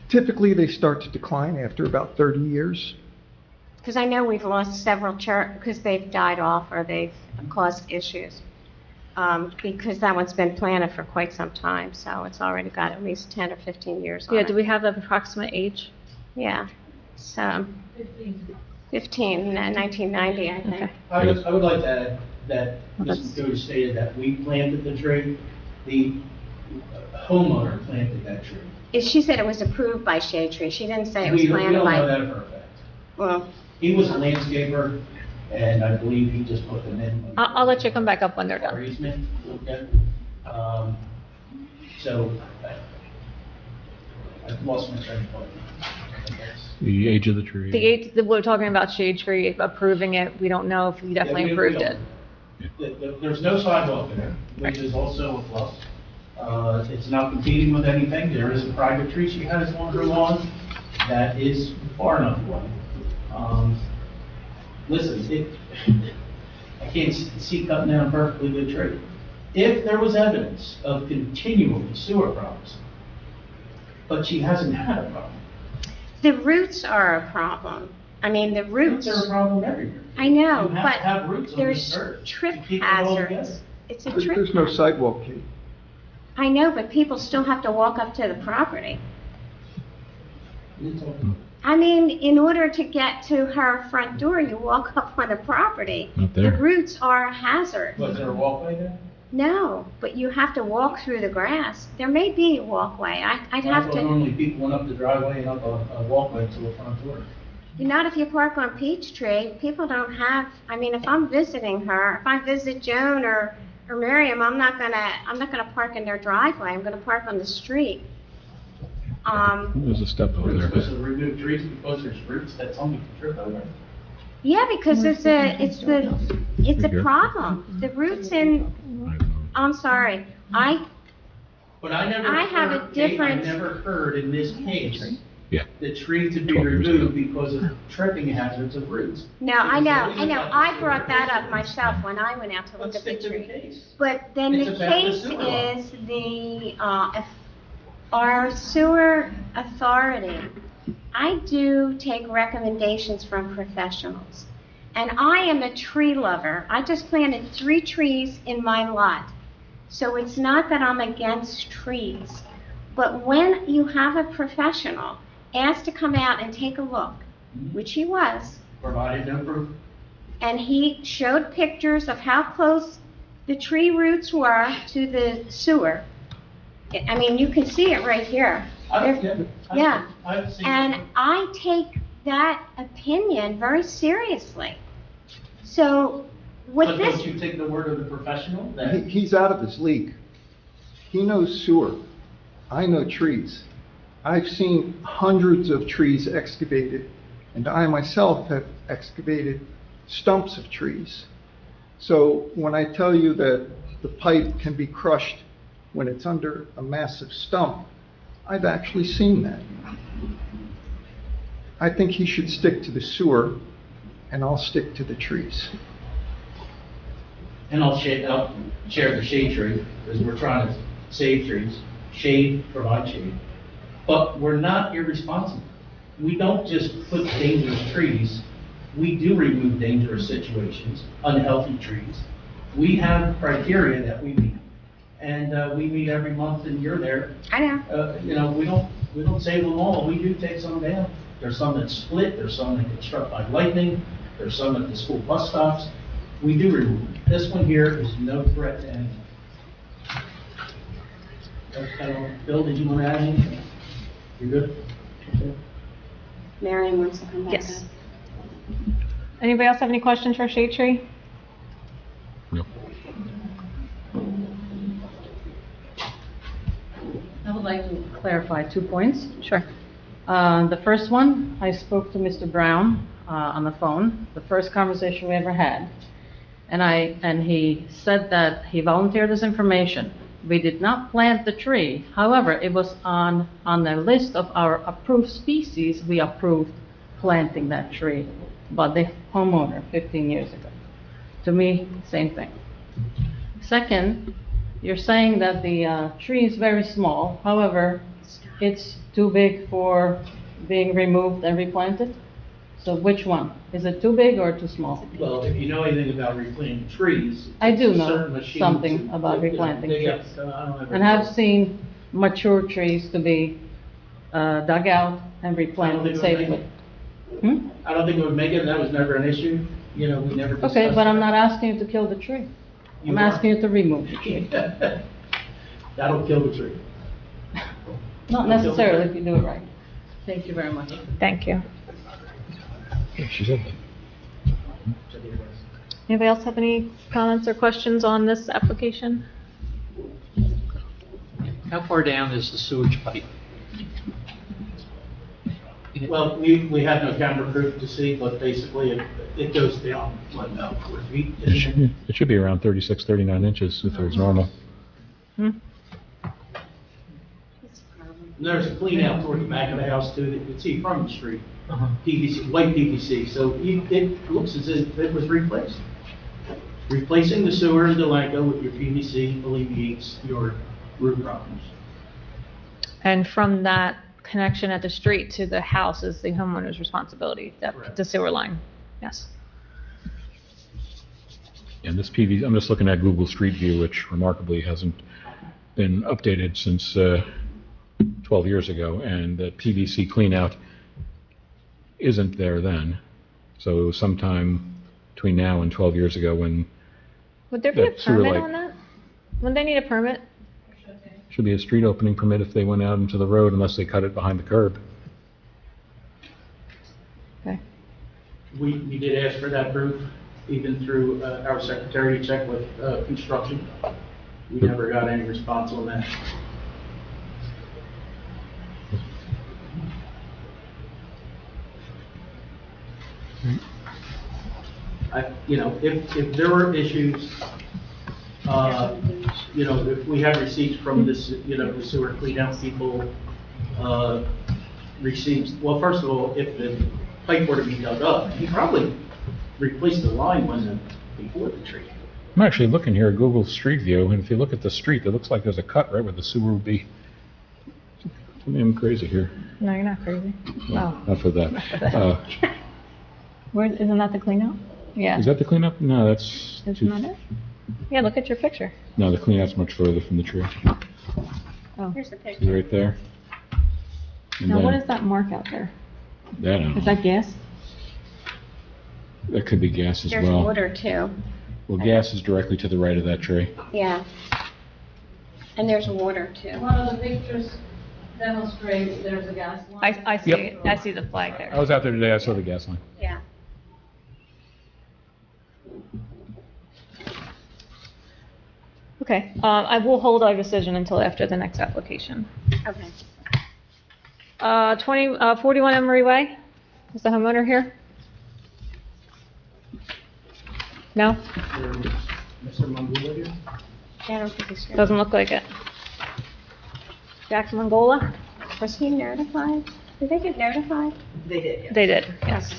[SPEAKER 21] Typically, they start to decline after about 30 years.
[SPEAKER 6] Because I know we've lost several because they've died off or they've caused issues. Because that one's been planted for quite some time, so it's already got at least 10 or 15 years on it.
[SPEAKER 2] Yeah, do we have an approximate age?
[SPEAKER 6] Yeah, it's 1990, I think.
[SPEAKER 2] Okay.
[SPEAKER 20] I would like to add that Ms. Makuta stated that we planted the tree. The homeowner planted that tree.
[SPEAKER 6] She said it was approved by Shade Tree. She didn't say it was
[SPEAKER 20] We
[SPEAKER 6] planted
[SPEAKER 20] don't
[SPEAKER 6] by...
[SPEAKER 20] know that for a fact.
[SPEAKER 6] Well...
[SPEAKER 20] He was a landscaper, and I believe he just put them in.
[SPEAKER 2] I'll let you come back up when they're done.
[SPEAKER 20] Easement, okay. So, I've lost my train of thought.
[SPEAKER 3] The age of the tree.
[SPEAKER 2] We're talking about shade tree, approving it. We don't know if we definitely
[SPEAKER 20] we
[SPEAKER 2] approved
[SPEAKER 20] don't.
[SPEAKER 2] it.
[SPEAKER 20] There's no sidewalk there, which is also a plus. It's not competing with anything. There is a private tree she has on her lawn that is far enough away. Listen, I can't see cutting down a perfectly good tree. If there was evidence of continual sewer problems, but she hasn't had a problem.
[SPEAKER 6] The roots are a problem. I mean, the roots.
[SPEAKER 20] Roots are a problem everywhere.
[SPEAKER 6] I know,
[SPEAKER 20] You have
[SPEAKER 6] but
[SPEAKER 20] to have roots on
[SPEAKER 6] there's
[SPEAKER 20] this earth
[SPEAKER 6] trip
[SPEAKER 20] to keep it all together.
[SPEAKER 6] hazards. It's a trip.
[SPEAKER 21] There's no sidewalk, Kate.
[SPEAKER 6] I know, but people still have to walk up to the property. I mean, in order to get to her front door, you walk up on the property.
[SPEAKER 3] Not
[SPEAKER 6] The
[SPEAKER 3] there.
[SPEAKER 6] roots are a hazard.
[SPEAKER 20] Was there a walkway there?
[SPEAKER 6] No, but you have to walk through the grass. There may be a walkway. I'd have to,
[SPEAKER 20] Normally people went up the driveway and up a walkway to the front door.
[SPEAKER 6] not if you park on Peachtree, people don't have, I mean, if I'm visiting her, if I visit Joan or Miriam, I'm not gonna park in their driveway. I'm gonna park on the street.
[SPEAKER 3] There's a step over
[SPEAKER 20] We're
[SPEAKER 3] there.
[SPEAKER 20] supposed to remove trees because there's roots that somebody can trip over.
[SPEAKER 6] Yeah, because it's a problem. The roots in, I'm sorry,
[SPEAKER 20] But I never
[SPEAKER 6] I have a
[SPEAKER 20] heard, Kate,
[SPEAKER 6] different-
[SPEAKER 20] I never heard in this case,
[SPEAKER 3] Yeah.
[SPEAKER 20] the tree to be
[SPEAKER 3] 12 years ago.
[SPEAKER 20] removed because of tripping hazards of roots.
[SPEAKER 6] no, I know. I brought that up myself when I went out to look
[SPEAKER 20] Let's
[SPEAKER 6] at the
[SPEAKER 20] stick to the
[SPEAKER 6] tree.
[SPEAKER 20] case.
[SPEAKER 6] But then
[SPEAKER 20] It's
[SPEAKER 6] the
[SPEAKER 20] about the
[SPEAKER 6] case
[SPEAKER 20] sewer line.
[SPEAKER 6] is if our sewer authority, I do take recommendations from professionals. And I am a tree lover. I just planted 3 trees in my lot. So it's not that I'm against trees. But when you have a professional asked to come out and take a look, which he was,
[SPEAKER 20] Provided no proof.
[SPEAKER 6] and he showed pictures of how close the tree roots were to the sewer. I mean, you can see it right here. Yeah.
[SPEAKER 20] I've seen
[SPEAKER 6] And
[SPEAKER 20] it.
[SPEAKER 6] I take that opinion very seriously. So with
[SPEAKER 20] But
[SPEAKER 6] this,
[SPEAKER 20] don't you take the word of the professional that?
[SPEAKER 21] He's out of his league. He knows sewer. I know trees. I've seen hundreds of trees excavated, and I myself have excavated stumps of trees. So when I tell you that the pipe can be crushed when it's under a massive stump, I've actually seen that. I think he should stick to the sewer, and I'll stick to the trees.
[SPEAKER 20] And I'll share the shade tree, because we're trying to save trees, shade, provide shade. But we're not irresponsible. We don't just put dangerous trees, we do remove dangerous situations, unhealthy trees. We have criteria that we meet, and we meet every month, and you're there.
[SPEAKER 6] I know.
[SPEAKER 20] We don't save them all, we do take some down. There's some that split, there's some that get struck by lightning, there's some at the school bus stops. We do remove them. This one here is no threat to anything. Bill, did you want to add anything? You good?
[SPEAKER 6] Marion wants to come back
[SPEAKER 2] Yes.
[SPEAKER 6] up.
[SPEAKER 2] Anybody else have any questions for shade tree?
[SPEAKER 3] No.
[SPEAKER 19] I would like to clarify 2 points.
[SPEAKER 2] Sure.
[SPEAKER 19] The first one, I spoke to Mr. Brown on the phone, the first conversation we ever had. And he said that he volunteered this information. We did not plant the tree. However, it was on the list of our approved species. We approved planting that tree, but the homeowner 15 years ago. To me, same thing. Second, you're saying that the tree is very small. However, it's too big for being removed and replanted. So which one? Is it too big or too small?
[SPEAKER 20] Well, if you know anything about replanting trees.
[SPEAKER 19] I do
[SPEAKER 20] it's a
[SPEAKER 19] know
[SPEAKER 20] certain machine
[SPEAKER 19] something
[SPEAKER 20] to-
[SPEAKER 19] about
[SPEAKER 20] you know,
[SPEAKER 19] replanting
[SPEAKER 20] dig up,
[SPEAKER 19] trees.
[SPEAKER 20] so I don't have
[SPEAKER 19] And
[SPEAKER 20] a-
[SPEAKER 19] have seen mature trees to be dug out and replanted safely.
[SPEAKER 20] I don't think it would make it, that was never an issue, we never discussed.
[SPEAKER 19] Okay, but I'm
[SPEAKER 20] that.
[SPEAKER 19] not asking you to kill the tree.
[SPEAKER 20] You
[SPEAKER 19] I'm
[SPEAKER 20] are.
[SPEAKER 19] asking you to remove the tree.
[SPEAKER 20] That'll kill the tree.
[SPEAKER 19] Not necessarily if you do it right. Thank you very much.
[SPEAKER 2] Thank you.
[SPEAKER 3] Yeah, she said that.
[SPEAKER 2] Anybody else have any comments or questions on this application?
[SPEAKER 7] How far down is the sewage pipe?
[SPEAKER 20] Well, we have no camera proof to see, but basically it goes down, what, about 4 feet?
[SPEAKER 3] It should be around 36, 39 inches if it was normal.
[SPEAKER 20] And there's a clean out toward the back of the house too that you can see from the street. PVC, white PVC, so it looks as if it was replaced. Replacing the sewer in Delanco with your PVC alleviates your root problems.
[SPEAKER 2] And from that connection at the street to the house is the homeowner's responsibility, the sewer line, yes.
[SPEAKER 3] And this PVC, I'm just looking at Google Street View, which remarkably hasn't been updated since 12 years ago, and the PVC cleanout isn't there then. So it was sometime between now and 12 years ago when
[SPEAKER 2] Would there be a
[SPEAKER 3] that sewer
[SPEAKER 2] permit
[SPEAKER 3] light-
[SPEAKER 2] on that? Would they need a permit?
[SPEAKER 3] should be a street opening permit if they went out into the road unless they cut it behind the curb.
[SPEAKER 2] Okay.
[SPEAKER 20] We did ask for that proof, even through our secretary to check with construction. We never got any response on that. If there were issues, if we had receipts from this, the sewer clean out people, receipts, well, first of all, if the pipe were to be dug up, he probably replaced the line before the tree.
[SPEAKER 3] I'm actually looking here at Google Street View, and if you look at the street, it looks like there's a cut right where the sewer would be. I mean, I'm crazy here.
[SPEAKER 2] No, you're not crazy.
[SPEAKER 3] Well,
[SPEAKER 2] Oh.
[SPEAKER 3] not for that.
[SPEAKER 2] Not for that. Isn't that the cleanout? Yeah.
[SPEAKER 3] Is that the cleanup? No, that's...
[SPEAKER 2] Isn't that it? Yeah, look at your picture.
[SPEAKER 3] No, the cleanout's much further from the tree.
[SPEAKER 2] Oh.
[SPEAKER 6] Here's the
[SPEAKER 3] See
[SPEAKER 6] picture.
[SPEAKER 3] right there? And
[SPEAKER 2] Now, what
[SPEAKER 3] then-
[SPEAKER 2] is that mark out there?
[SPEAKER 3] That, I don't
[SPEAKER 2] Is
[SPEAKER 3] know.
[SPEAKER 2] that gas?
[SPEAKER 3] That could be gas as
[SPEAKER 6] There's
[SPEAKER 3] well.
[SPEAKER 6] water too.
[SPEAKER 3] Well, gas is directly to the right of that tree.
[SPEAKER 6] Yeah. And there's water too.
[SPEAKER 19] One of the pictures demonstrates there's a gas line.
[SPEAKER 2] I see,
[SPEAKER 3] Yep.
[SPEAKER 2] I see the flag there.
[SPEAKER 3] I was out there today, I saw the gas line.
[SPEAKER 6] Yeah.
[SPEAKER 2] Okay, I will hold our decision until after the next application.
[SPEAKER 6] Okay.
[SPEAKER 2] 41 Emery Way, is the homeowner here? No?
[SPEAKER 20] Mr. Mongula here?
[SPEAKER 6] I don't think he's here.
[SPEAKER 2] Doesn't look like it. Jackson Mongola?
[SPEAKER 6] Was he notified? Did they get notified?
[SPEAKER 5] They did, yes.
[SPEAKER 2] They did, yes.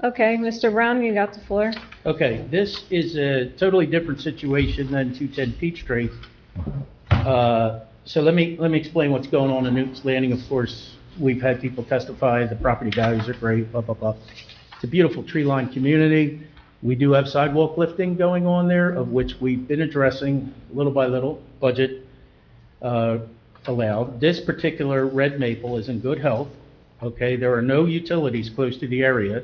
[SPEAKER 2] Okay, Mr. Brown, you got the floor.
[SPEAKER 20] Okay, this is a totally different situation than 210 Peachtree. So let me explain what's going on in Newton's Landing. Of course, we've had people testify, the property values are great, blah, blah, blah. It's a beautiful tree-lined community. We do have sidewalk lifting going on there, of which we've been addressing little by little, budget allowed. This particular red maple is in good health, okay? There are no utilities close to the area.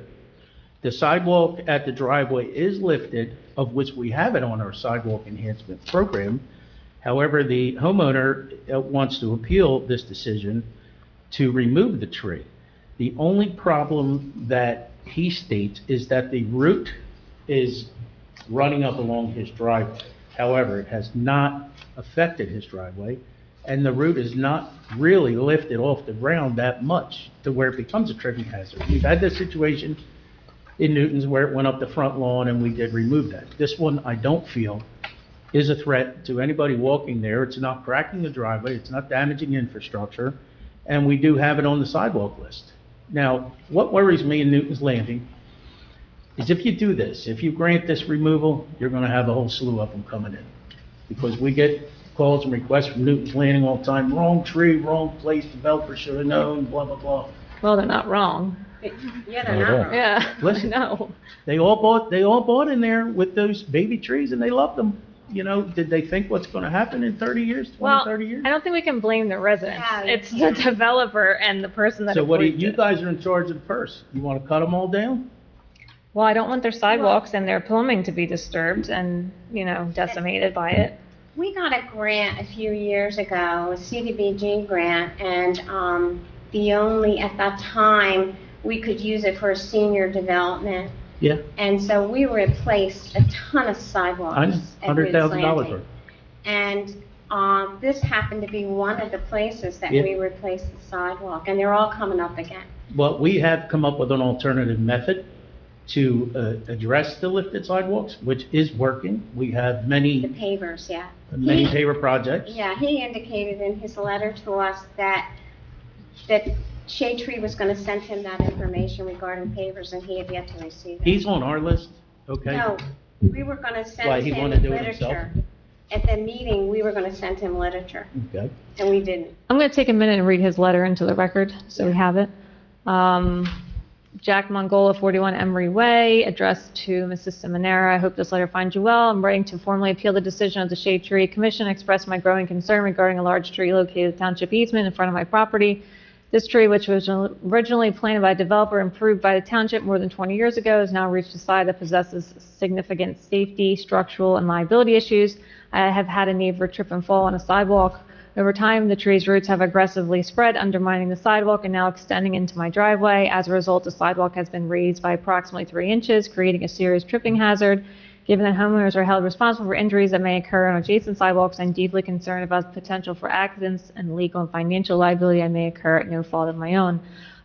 [SPEAKER 20] The sidewalk at the driveway is lifted, of which we have it on our sidewalk enhancement program. However, the homeowner wants to appeal this decision to remove the tree. The only problem that he states is that the root is running up along his driveway. However, it has not affected his driveway, and the root is not really lifted off the ground that much to where it becomes a tripping hazard. We've had this situation in Newton's where it went up the front lawn and we did remove that. This one, I don't feel, is a threat to anybody walking there. It's not cracking the driveway, it's not damaging infrastructure, and we do have it on the sidewalk list. Now, what worries me in Newton's Landing is if you do this, if you grant this removal, you're gonna have a whole slew of them coming in. Because we get calls and requests from Newton's Landing all the time, wrong tree, wrong place, developer should have known, blah, blah, blah.
[SPEAKER 2] Well, they're not wrong.
[SPEAKER 6] Yeah, they're not wrong.
[SPEAKER 2] Yeah,
[SPEAKER 20] Listen,
[SPEAKER 2] no.
[SPEAKER 20] They all bought in there with those baby trees and they loved them. You know, did they think what's gonna happen in 30 years, 20,
[SPEAKER 2] Well,
[SPEAKER 20] 30 years?
[SPEAKER 2] I don't think we can blame the residents.
[SPEAKER 6] Yeah,
[SPEAKER 2] It's the developer and the person that
[SPEAKER 20] So what do
[SPEAKER 2] approved
[SPEAKER 20] you
[SPEAKER 2] it.
[SPEAKER 20] guys are in charge of the purse? You wanna cut them all down?
[SPEAKER 2] Well, I don't want their sidewalks and their plumbing to be disturbed and, decimated by it.
[SPEAKER 6] We got a grant a few years ago, a CDBG grant, and at that time, we could use it for senior development.
[SPEAKER 20] Yeah.
[SPEAKER 6] And so we replaced a ton of sidewalks
[SPEAKER 20] I know,
[SPEAKER 6] at Roots
[SPEAKER 20] $100,000
[SPEAKER 6] Landing.
[SPEAKER 20] worth.
[SPEAKER 6] And This happened to be one of the places that
[SPEAKER 20] Yeah.
[SPEAKER 6] we replaced the sidewalk, and they're all coming up again.
[SPEAKER 20] Well, we have come up with an alternative method to address the lifted sidewalks, which is working. We have
[SPEAKER 6] The
[SPEAKER 20] many
[SPEAKER 6] pavers, yeah.
[SPEAKER 20] paver projects.
[SPEAKER 6] Yeah, he indicated in his letter to us that Shade Tree was gonna send him that information regarding pavers, and he had yet to receive it.
[SPEAKER 20] He's on our list, okay?
[SPEAKER 6] No, we were gonna
[SPEAKER 20] Why,
[SPEAKER 6] send
[SPEAKER 20] he
[SPEAKER 6] him
[SPEAKER 20] wanna do it himself?
[SPEAKER 6] literature. At the meeting, we were gonna send him literature,
[SPEAKER 20] Okay.
[SPEAKER 6] and we didn't.
[SPEAKER 2] I'm going to take a minute and read his letter into the record, so we have it. Jack Mongola, 41 Emery Way, addressed to Mrs. Seminara. I hope this letter finds you well. I'm writing to formally appeal the decision of the Shade Tree Commission, express my growing concern regarding a large tree located at Township easement in front of my property. This tree, which was originally planted by a developer and approved by the township more than 20 years ago, has now reached a size that possesses significant safety, structural, and liability issues. I have had a neighbor trip and fall on a sidewalk. Over time, the tree's roots have aggressively spread, undermining the sidewalk and now extending into my driveway. As a result, the sidewalk has been raised by approximately 3 inches, creating a serious tripping hazard. Given that homeowners are held responsible for injuries that may occur on adjacent sidewalks, I'm deeply concerned about the potential for accidents and legal and financial liability that may occur at no fault of my own.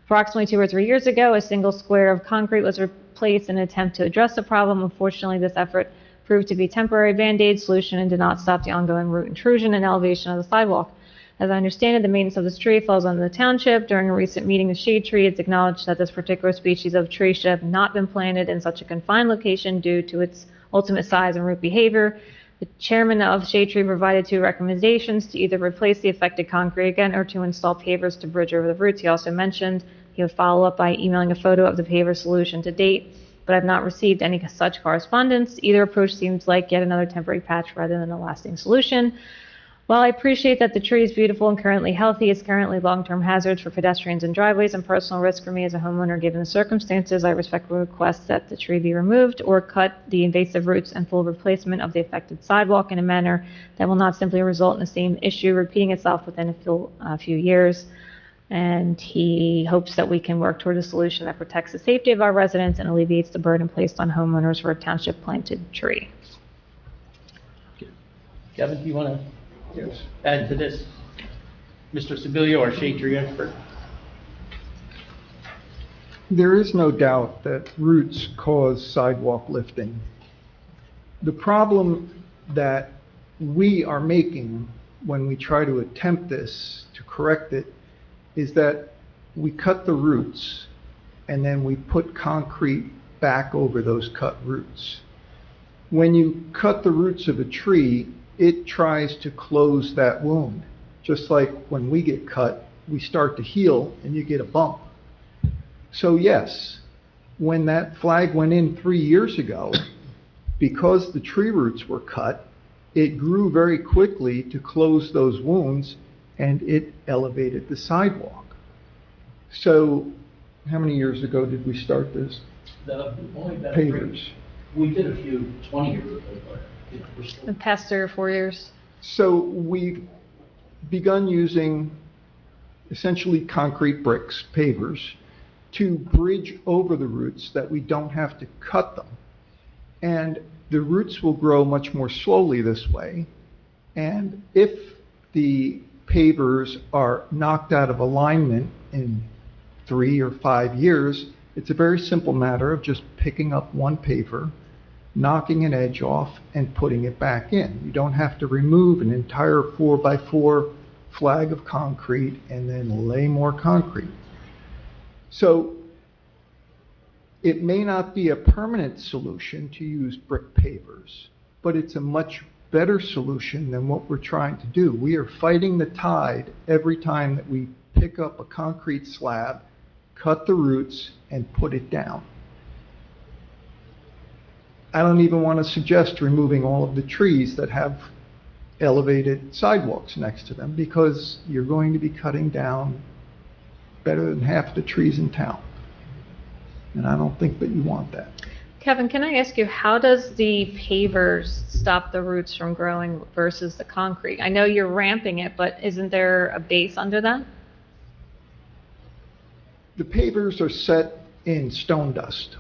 [SPEAKER 2] Approximately 2 or 3 years ago, a single square of concrete was replaced in an attempt to address the problem. Unfortunately, this effort proved to be a temporary Band-Aid solution and did not stop the ongoing root intrusion and elevation of the sidewalk. As I understand it, the maintenance of this tree falls under the township. During a recent meeting, the Shade Tree has acknowledged that this particular species of tree should have not been planted in such a confined location due to its ultimate size and root behavior. The chairman of Shade Tree provided 2 recommendations to either replace the affected concrete again or to install pavers to bridge over the roots. He also mentioned he would follow up by emailing a photo of the paver solution to date, but I've not received any such correspondence. Either approach seems like yet another temporary patch rather than a lasting solution. While I appreciate that the tree is beautiful and currently healthy, it's currently long-term hazards for pedestrians and driveways and personal risk for me as a homeowner. Given the circumstances, I respectfully request that the tree be removed or cut the invasive roots and full replacement of the affected sidewalk in a manner that will not simply result in the same issue repeating itself within a few years. And he hopes that we can work toward a solution that protects the safety of our residents and alleviates the burden placed on homeowners for a township-planted tree.
[SPEAKER 20] Kevin, do you want to add to this? Mr. Sibilio, our shade tree expert.
[SPEAKER 21] There is no doubt that roots cause sidewalk lifting. The problem that we are making when we try to attempt this, to correct it, is that we cut the roots and then we put concrete back over those cut roots. When you cut the roots of a tree, it tries to close that wound. Just like when we get cut, we start to heal and you get a bump. So yes, when that flag went in 3 years ago, because the tree roots were cut, it grew very quickly to close those wounds and it elevated the sidewalk. So how many years ago did we start this?
[SPEAKER 20] Only about
[SPEAKER 21] Pavers.
[SPEAKER 20] We did a few 20 years ago, but we're still.
[SPEAKER 2] The past 3 or 4 years.
[SPEAKER 21] So we've begun using essentially concrete bricks, pavers, to bridge over the roots that we don't have to cut them. And the roots will grow much more slowly this way. And if the pavers are knocked out of alignment in 3 or 5 years, it's a very simple matter of just picking up one paver, knocking an edge off, and putting it back in. You don't have to remove an entire 4x4 flag of concrete and then lay more concrete. So it may not be a permanent solution to use brick pavers, but it's a much better solution than what we're trying to do. We are fighting the tide every time that we pick up a concrete slab, cut the roots, and put it down. I don't even want to suggest removing all of the trees that have elevated sidewalks next to them, because you're going to be cutting down better than half the trees in town. And I don't think that you want that.
[SPEAKER 2] Kevin, can I ask you, how does the pavers stop the roots from growing versus the concrete? I know you're ramping it, but isn't there a base under that?
[SPEAKER 21] The pavers are set in stone dust.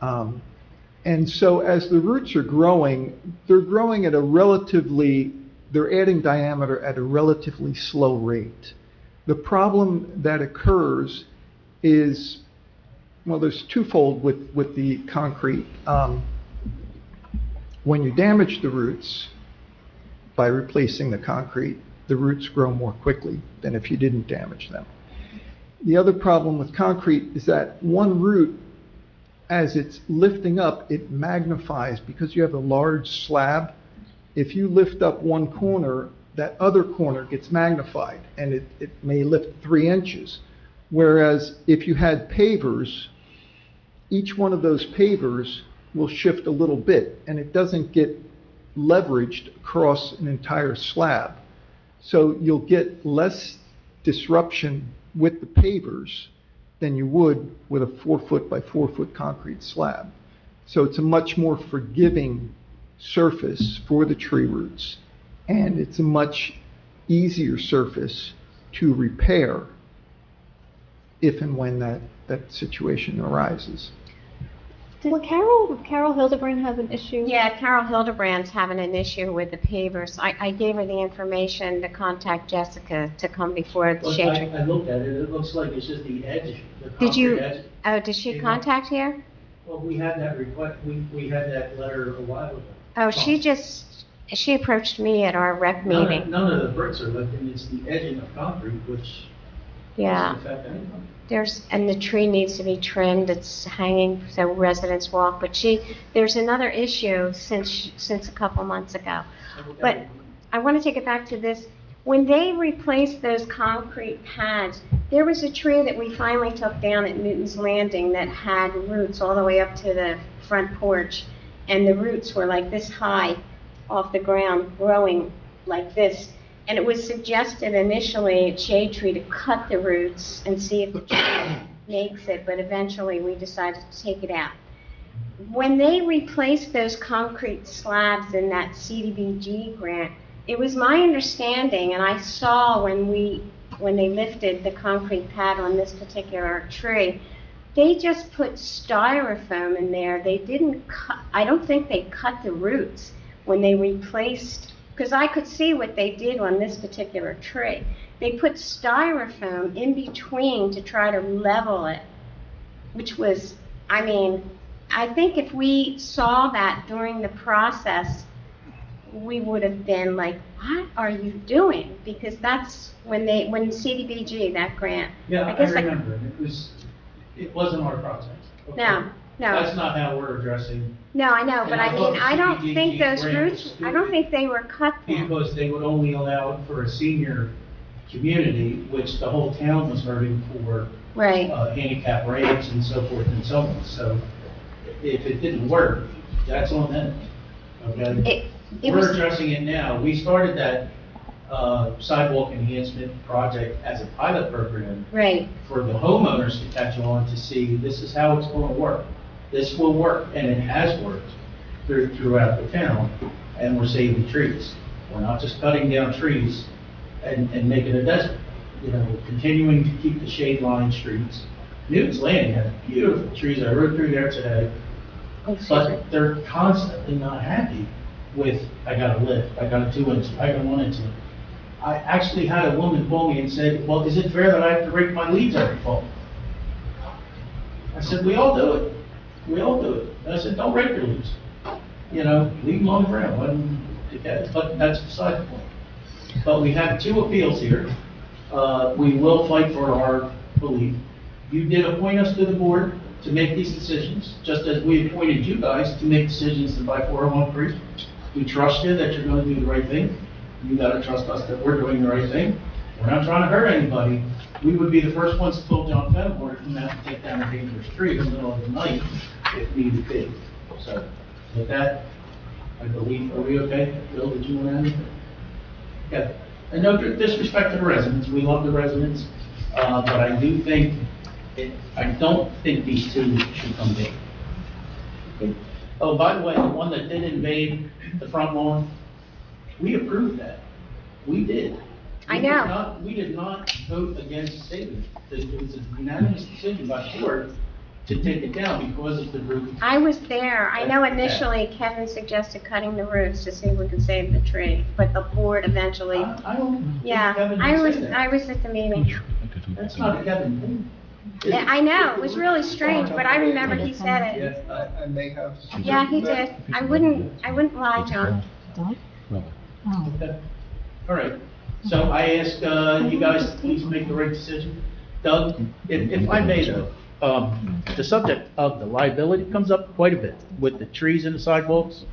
[SPEAKER 21] And so as the roots are growing, they're growing at a relatively they're adding diameter at a relatively slow rate. The problem that occurs is, well, there's twofold with the concrete. When you damage the roots by replacing the concrete, the roots grow more quickly than if you didn't damage them. The other problem with concrete is that one root, as it's lifting up, it magnifies because you have a large slab. If you lift up one corner, that other corner gets magnified and it may lift 3 inches. Whereas if you had pavers, each one of those pavers will shift a little bit and it doesn't get leveraged across an entire slab. So you'll get less disruption with the pavers than you would with a 4-foot by 4-foot concrete slab. So it's a much more forgiving surface for the tree roots, and it's a much easier surface to repair if and when that situation arises.
[SPEAKER 5] Did Carol Hildebrand have an issue?
[SPEAKER 6] Yeah, Carol Hildebrand's having an issue with the pavers. I gave her the information to contact Jessica to come before the shade tree.
[SPEAKER 20] I looked at it, it looks like it's just the edge, the
[SPEAKER 6] Did you,
[SPEAKER 20] concrete edge.
[SPEAKER 6] oh, did she contact here?
[SPEAKER 20] Well, we had that request, we had that letter a while ago.
[SPEAKER 6] Oh, she approached me at our rec meeting.
[SPEAKER 20] None of the bricks are lifting, it's the edging of concrete, which
[SPEAKER 6] Yeah.
[SPEAKER 20] doesn't affect anyone.
[SPEAKER 6] And the tree needs to be trimmed, it's hanging so residents walk, but there's another issue since a couple months ago. But I want to take it back to this. When they replaced those concrete pads, there was a tree that we finally took down at Newton's Landing that had roots all the way up to the front porch, and the roots were like this high off the ground, growing like this. And it was suggested initially at Shade Tree to cut the roots and see if the tree makes it, but eventually we decided to take it out. When they replaced those concrete slabs in that CDBG grant, it was my understanding, and I saw when they lifted the concrete pad on this particular tree, they just put styrofoam in there. They didn't cut, I don't think they cut the roots when they replaced, because I could see what they did on this particular tree. They put styrofoam in between to try to level it, which was, I think if we saw that during the process, we would have been like, what are you doing? Because that's when CDBG, that grant.
[SPEAKER 20] Yeah, I
[SPEAKER 6] guess
[SPEAKER 20] remember, it wasn't our project. Okay?
[SPEAKER 6] No.
[SPEAKER 20] That's not how we're addressing.
[SPEAKER 6] No, I know, but I don't think those
[SPEAKER 20] grant
[SPEAKER 6] roots,
[SPEAKER 20] was
[SPEAKER 6] I don't think they were cut then.
[SPEAKER 20] Because they would only allow for a senior community, which the whole town was hurting for.
[SPEAKER 6] Right.
[SPEAKER 20] Handicap ramps and so forth and so on. So if it didn't work, that's on them. Okay? We're addressing it now. We started that sidewalk enhancement project as a pilot program.
[SPEAKER 6] Right.
[SPEAKER 20] For the homeowners to catch on to see this is how it's going to work. This will work, and it has worked throughout the town, and we're saving trees. We're not just cutting down trees and making a desert. We're continuing to keep the shade-lined streets. Newton's Landing has beautiful trees. I rode through there today, but they're constantly not happy with, I got a lift, I got a 2-inch, I got a 1-inch lift. I actually had a woman call me and said, well, is it fair that I have to rake my leaves every fall? I said, we all do it. We all do it. And I said, don't rake your leaves. Leave them on the ground. But that's beside the point. But we have 2 appeals here. We will fight for our belief. You did appoint us to the board to make these decisions, just as we appointed you guys to make decisions to buy 401 Creek. We trust you that you're going to do the right thing. You got to trust us that we're doing the right thing. We're not trying to hurt anybody. We would be the first ones to tell John Fenimore to come out and take down a dangerous tree in the middle of the night if needed be. So, with that, I believe, are we okay? Bill, did you want to add anything? Yeah. And no disrespect to the residents. We love the residents. But I don't think these 2 should come big. Okay. Oh, by the way, the one that did invade the front lawn, we approved that. We did.
[SPEAKER 6] I know.
[SPEAKER 20] We did not vote against saving it. It was a unanimous decision by the board to take it down because of the root.
[SPEAKER 6] I was there. I know initially Kevin suggested cutting the roots to see if we could save the tree, but the board eventually.
[SPEAKER 20] I don't think
[SPEAKER 6] Yeah,
[SPEAKER 20] Kevin
[SPEAKER 6] I
[SPEAKER 20] would
[SPEAKER 6] was,
[SPEAKER 20] say that.
[SPEAKER 6] I was at the meeting.
[SPEAKER 20] That's not a Kevin thing.
[SPEAKER 6] Yeah, I know, it was really strange, but I remember he said it.
[SPEAKER 20] Yeah,
[SPEAKER 21] I may have.
[SPEAKER 6] Yeah, he did. I wouldn't lie, John.
[SPEAKER 20] okay. All right. So I ask you guys to please make the right decision. Doug, if I may though, the subject of the liability comes up quite a bit with the trees and the sidewalks.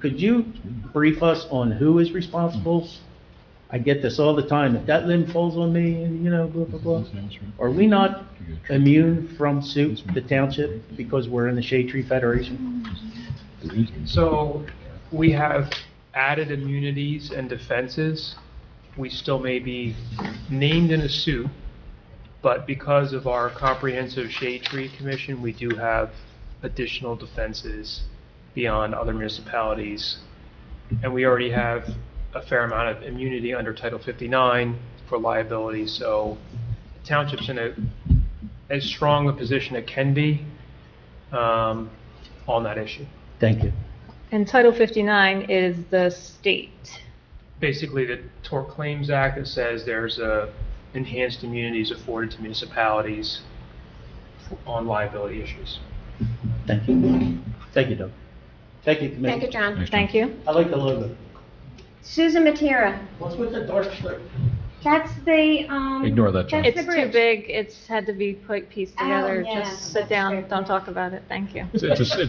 [SPEAKER 20] Could you brief us on who is responsible? I get this all the time. If that limb falls on me and, you know, blah, blah, blah. Are we not immune from suit, the township, because we're in the Shade Tree Federation?
[SPEAKER 10] So we have added immunities and defenses. We still may be named in a suit, but because of our comprehensive Shade Tree Commission, we do have additional defenses beyond other municipalities. And we already have a fair amount of immunity under Title 59 for liability, so the township's in as strong a position it can be on that issue.
[SPEAKER 20] Thank you.
[SPEAKER 2] And Title 59 is the state.
[SPEAKER 10] Basically, the Tort Claims Act that says there's enhanced immunities afforded to municipalities on liability issues.
[SPEAKER 20] Thank you. Thank you, Doug. Thank you, Commissioner.
[SPEAKER 6] Thank you, John.
[SPEAKER 2] Thank you.
[SPEAKER 20] I like the logo.
[SPEAKER 6] Susan Matera,
[SPEAKER 20] What's with the dark strip?
[SPEAKER 6] that's the,
[SPEAKER 3] Ignore that, John.
[SPEAKER 6] that's
[SPEAKER 2] It's
[SPEAKER 6] the
[SPEAKER 2] too
[SPEAKER 6] bridge.
[SPEAKER 2] big, it's had to be pieced together.
[SPEAKER 6] Oh, yeah,
[SPEAKER 2] Just sit down, don't talk about it, thank you.
[SPEAKER 3] It's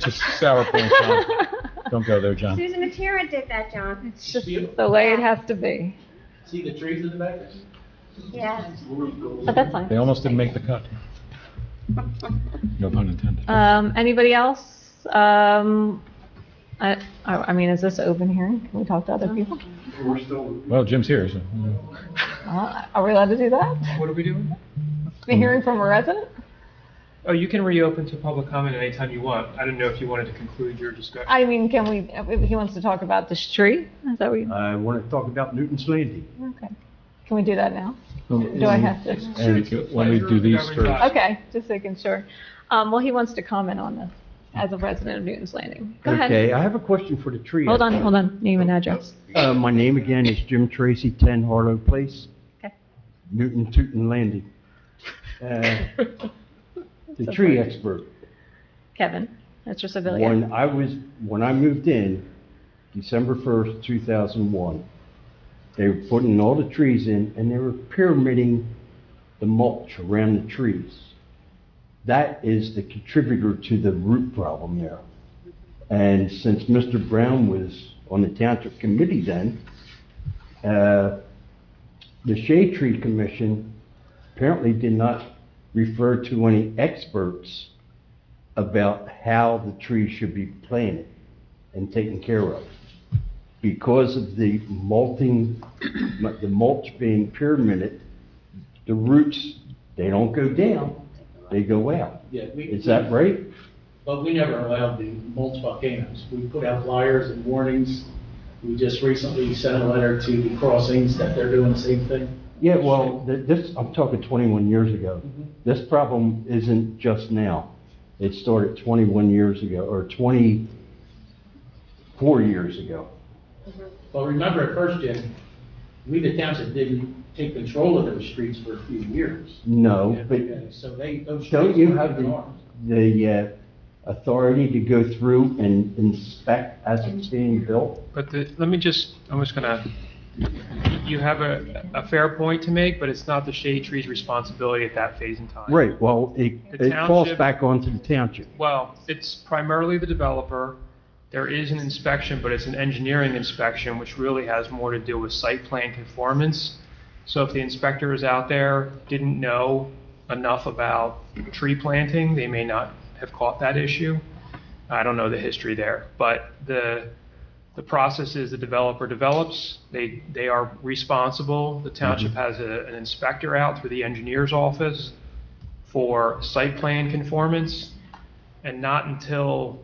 [SPEAKER 3] a sour point, John. Don't go there, John.
[SPEAKER 6] Susan Matera did that, John.
[SPEAKER 2] It's just the way it has to be.
[SPEAKER 20] See the trees in the back?
[SPEAKER 6] Yeah.
[SPEAKER 2] But that's fine.
[SPEAKER 3] They almost didn't make the cut. No pun intended.
[SPEAKER 2] Anybody else? I mean, is this open hearing? Can we talk to other people?
[SPEAKER 3] Well, Jim's here, so.
[SPEAKER 2] Are we allowed to do that?
[SPEAKER 10] What are we doing?
[SPEAKER 2] Be hearing from a resident?
[SPEAKER 10] Oh, you can reopen to public comment anytime you want. I didn't know if you wanted to conclude your discussion.
[SPEAKER 2] I mean, can we, he wants to talk about this tree? Is that what you?
[SPEAKER 15] I want to talk about Newton's Landing.
[SPEAKER 2] Okay. Can we do that now? Do I have to?
[SPEAKER 3] And when we do these first.
[SPEAKER 2] Okay, just making sure. Well, he wants to comment on this as a resident of Newton's Landing. Go ahead.
[SPEAKER 15] Okay, I have a question for the tree.
[SPEAKER 2] Hold on. Name and address.
[SPEAKER 15] My name again is Jim Tracy, 10 Harlow Place.
[SPEAKER 2] Okay.
[SPEAKER 15] Newton Landing. The tree expert.
[SPEAKER 2] Kevin, that's your civilian.
[SPEAKER 15] When I moved in, December 1st, 2001, they were putting all the trees in and they were pyramiding the mulch around the trees. That is the contributor to the root problem there. And since Mr. Brown was on the township committee then, the Shade Tree Commission apparently did not refer to any experts about how the trees should be planted and taken care of. Because of the mulch being pyramided, the roots, they don't go down, they go out.
[SPEAKER 20] Yeah,
[SPEAKER 15] Is that right?
[SPEAKER 20] But we never allowed the mulch volcanoes. We put out flyers and warnings. We just recently sent a letter to the crossings that they're doing the same thing.
[SPEAKER 15] Yeah, well, I'm talking 21 years ago. This problem isn't just now. It started 21 years ago, or 24 years ago.
[SPEAKER 20] Well, remember at first, Jim, we, the township, didn't take control of those streets for a few years.
[SPEAKER 15] No, but
[SPEAKER 20] So those
[SPEAKER 15] don't
[SPEAKER 20] streets
[SPEAKER 15] you
[SPEAKER 20] were
[SPEAKER 15] have
[SPEAKER 20] given ours.
[SPEAKER 15] the authority to go through and inspect as it's being built?
[SPEAKER 10] But I'm just gonna, you have a fair point to make, but it's not the Shade Tree's responsibility at that phase in time.
[SPEAKER 15] Right, well, it falls
[SPEAKER 10] township-
[SPEAKER 15] back onto the township.
[SPEAKER 10] Well, it's primarily the developer. There is an inspection, but it's an engineering inspection, which really has more to do with site plan conformance. So if the inspector is out there, didn't know enough about tree planting, they may not have caught that issue. I don't know the history there, but the process is the developer develops, they are responsible. The township has an inspector out through the engineer's office for site plan conformance, and not until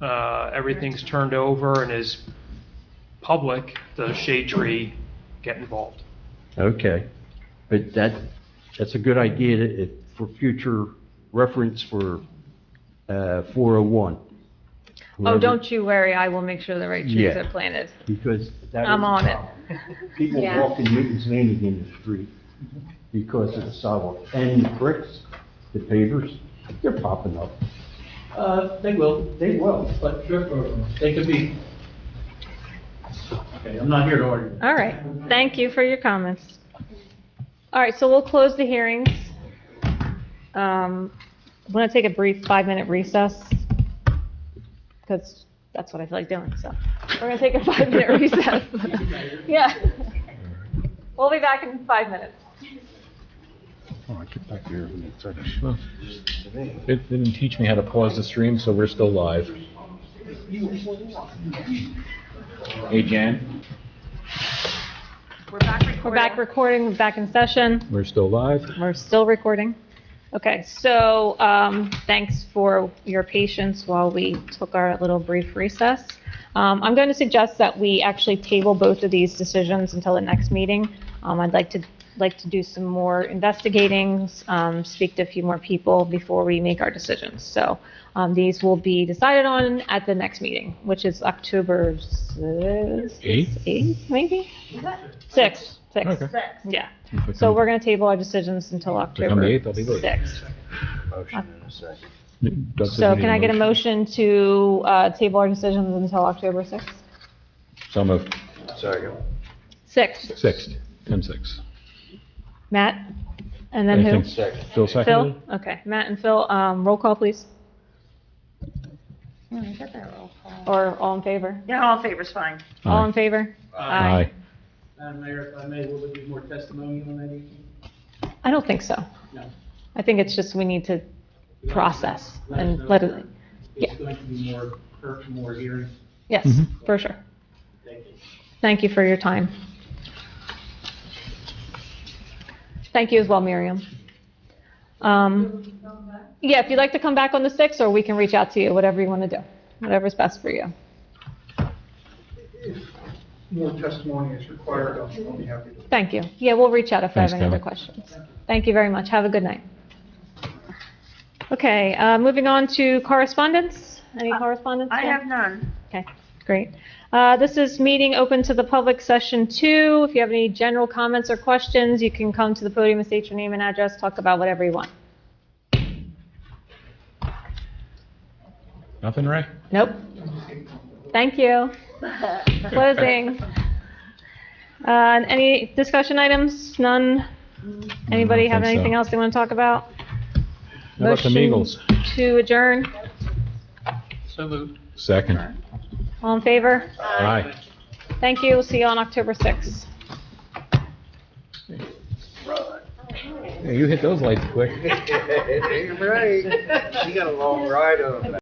[SPEAKER 10] everything's turned over and is public, does Shade Tree get involved.
[SPEAKER 15] Okay, but that's a good idea for future reference for 401.
[SPEAKER 2] Oh,
[SPEAKER 15] Whoever-
[SPEAKER 2] don't you worry, I will make sure the right trees
[SPEAKER 15] Yeah.
[SPEAKER 2] are planted.
[SPEAKER 15] Because that
[SPEAKER 2] I'm
[SPEAKER 15] is a
[SPEAKER 2] on it.
[SPEAKER 15] problem. People
[SPEAKER 6] Yeah.
[SPEAKER 15] walking Newton's Landing in the street because of the sidewalk. And the bricks, the pavers, they're popping up.
[SPEAKER 20] They will, but they could be. Okay, I'm not here to argue.
[SPEAKER 2] All right, thank you for your comments. All right, so we'll close the hearings. I'm going to take a brief 5-minute recess, because that's what I feel like doing, so. We're going to take a 5-minute recess. Yeah. We'll be back in 5 minutes.
[SPEAKER 4] Oh, I get back here in a second.
[SPEAKER 3] Well, They didn't teach me how to pause the stream, so we're still live. Hey, Jan,
[SPEAKER 2] We're back recording, we're back in session.
[SPEAKER 3] we're still live.
[SPEAKER 2] We're still recording. Okay, so thanks for your patience while we took our little brief recess. I'm going to suggest that we actually table both of these decisions until the next meeting. I'd like to do some more investigating, speak to a few more people before we make our decisions. So these will be decided on at the next meeting, which is October 8th, maybe? 6th.
[SPEAKER 3] Okay.
[SPEAKER 2] Yeah.
[SPEAKER 3] If it
[SPEAKER 2] So
[SPEAKER 3] comes-
[SPEAKER 2] we're going to table our decisions until
[SPEAKER 3] If it
[SPEAKER 2] October
[SPEAKER 3] come the 8th, I'll be late.
[SPEAKER 2] 6th.
[SPEAKER 8] Motion in a second.
[SPEAKER 3] Doug says
[SPEAKER 2] So
[SPEAKER 3] we
[SPEAKER 2] can
[SPEAKER 3] need
[SPEAKER 2] I get a motion to table our decisions until October 6th?
[SPEAKER 3] So moved.
[SPEAKER 8] Second.
[SPEAKER 2] 6th.
[SPEAKER 3] 6th, 10-6.
[SPEAKER 2] Matt? And then who?
[SPEAKER 3] Anything?
[SPEAKER 8] Second.
[SPEAKER 3] Phil seconded?
[SPEAKER 2] Phil? Okay, Matt and Phil, roll call, please.
[SPEAKER 1] Yeah, I got that roll call.
[SPEAKER 2] Or all in favor?
[SPEAKER 1] Yeah, all in favor's fine.
[SPEAKER 2] All in favor?
[SPEAKER 3] Aye.
[SPEAKER 18] Madam Mayor, if I may, will there be more testimony on that evening?
[SPEAKER 2] I don't think so.
[SPEAKER 18] No.
[SPEAKER 2] I think it's just we need to process and let it, yeah,
[SPEAKER 18] It's going to be more hearings.
[SPEAKER 2] yes,
[SPEAKER 3] Mhm.
[SPEAKER 2] for sure.
[SPEAKER 18] Thank you.
[SPEAKER 2] Thank you for your time. Thank you as well, Miriam. Yeah, if you'd like to come back on the 6th, or we can reach out to you, whatever you want to do, whatever's best for you.
[SPEAKER 21] If more testimony is required, I'll be happy to.
[SPEAKER 2] Thank you. Yeah, we'll reach out if I have
[SPEAKER 3] Thanks,
[SPEAKER 2] any other
[SPEAKER 3] Kevin.
[SPEAKER 2] questions. Thank you very much. Have a good night. Okay, moving on to correspondence. Any correspondence?
[SPEAKER 1] I
[SPEAKER 2] Jen?
[SPEAKER 1] have none.
[SPEAKER 2] Okay, great. This is meeting open to the public, session 2. If you have any general comments or questions, you can come to the podium and state your name and address, talk about whatever you want.
[SPEAKER 3] Nothing, Ray?
[SPEAKER 2] Nope. Thank you. Closing. Any discussion items? None? Anybody
[SPEAKER 3] don't
[SPEAKER 2] have
[SPEAKER 3] think so.
[SPEAKER 2] anything else they want to talk about?
[SPEAKER 3] How about the
[SPEAKER 2] Motion
[SPEAKER 3] Eagles?
[SPEAKER 2] To adjourn.
[SPEAKER 7] So moved.
[SPEAKER 3] Second.
[SPEAKER 2] All in favor?
[SPEAKER 3] Aye.
[SPEAKER 2] Thank you. We'll see you on October 6th.
[SPEAKER 3] Yeah, you hit those lights quick.
[SPEAKER 8] Right. She got a long ride on that.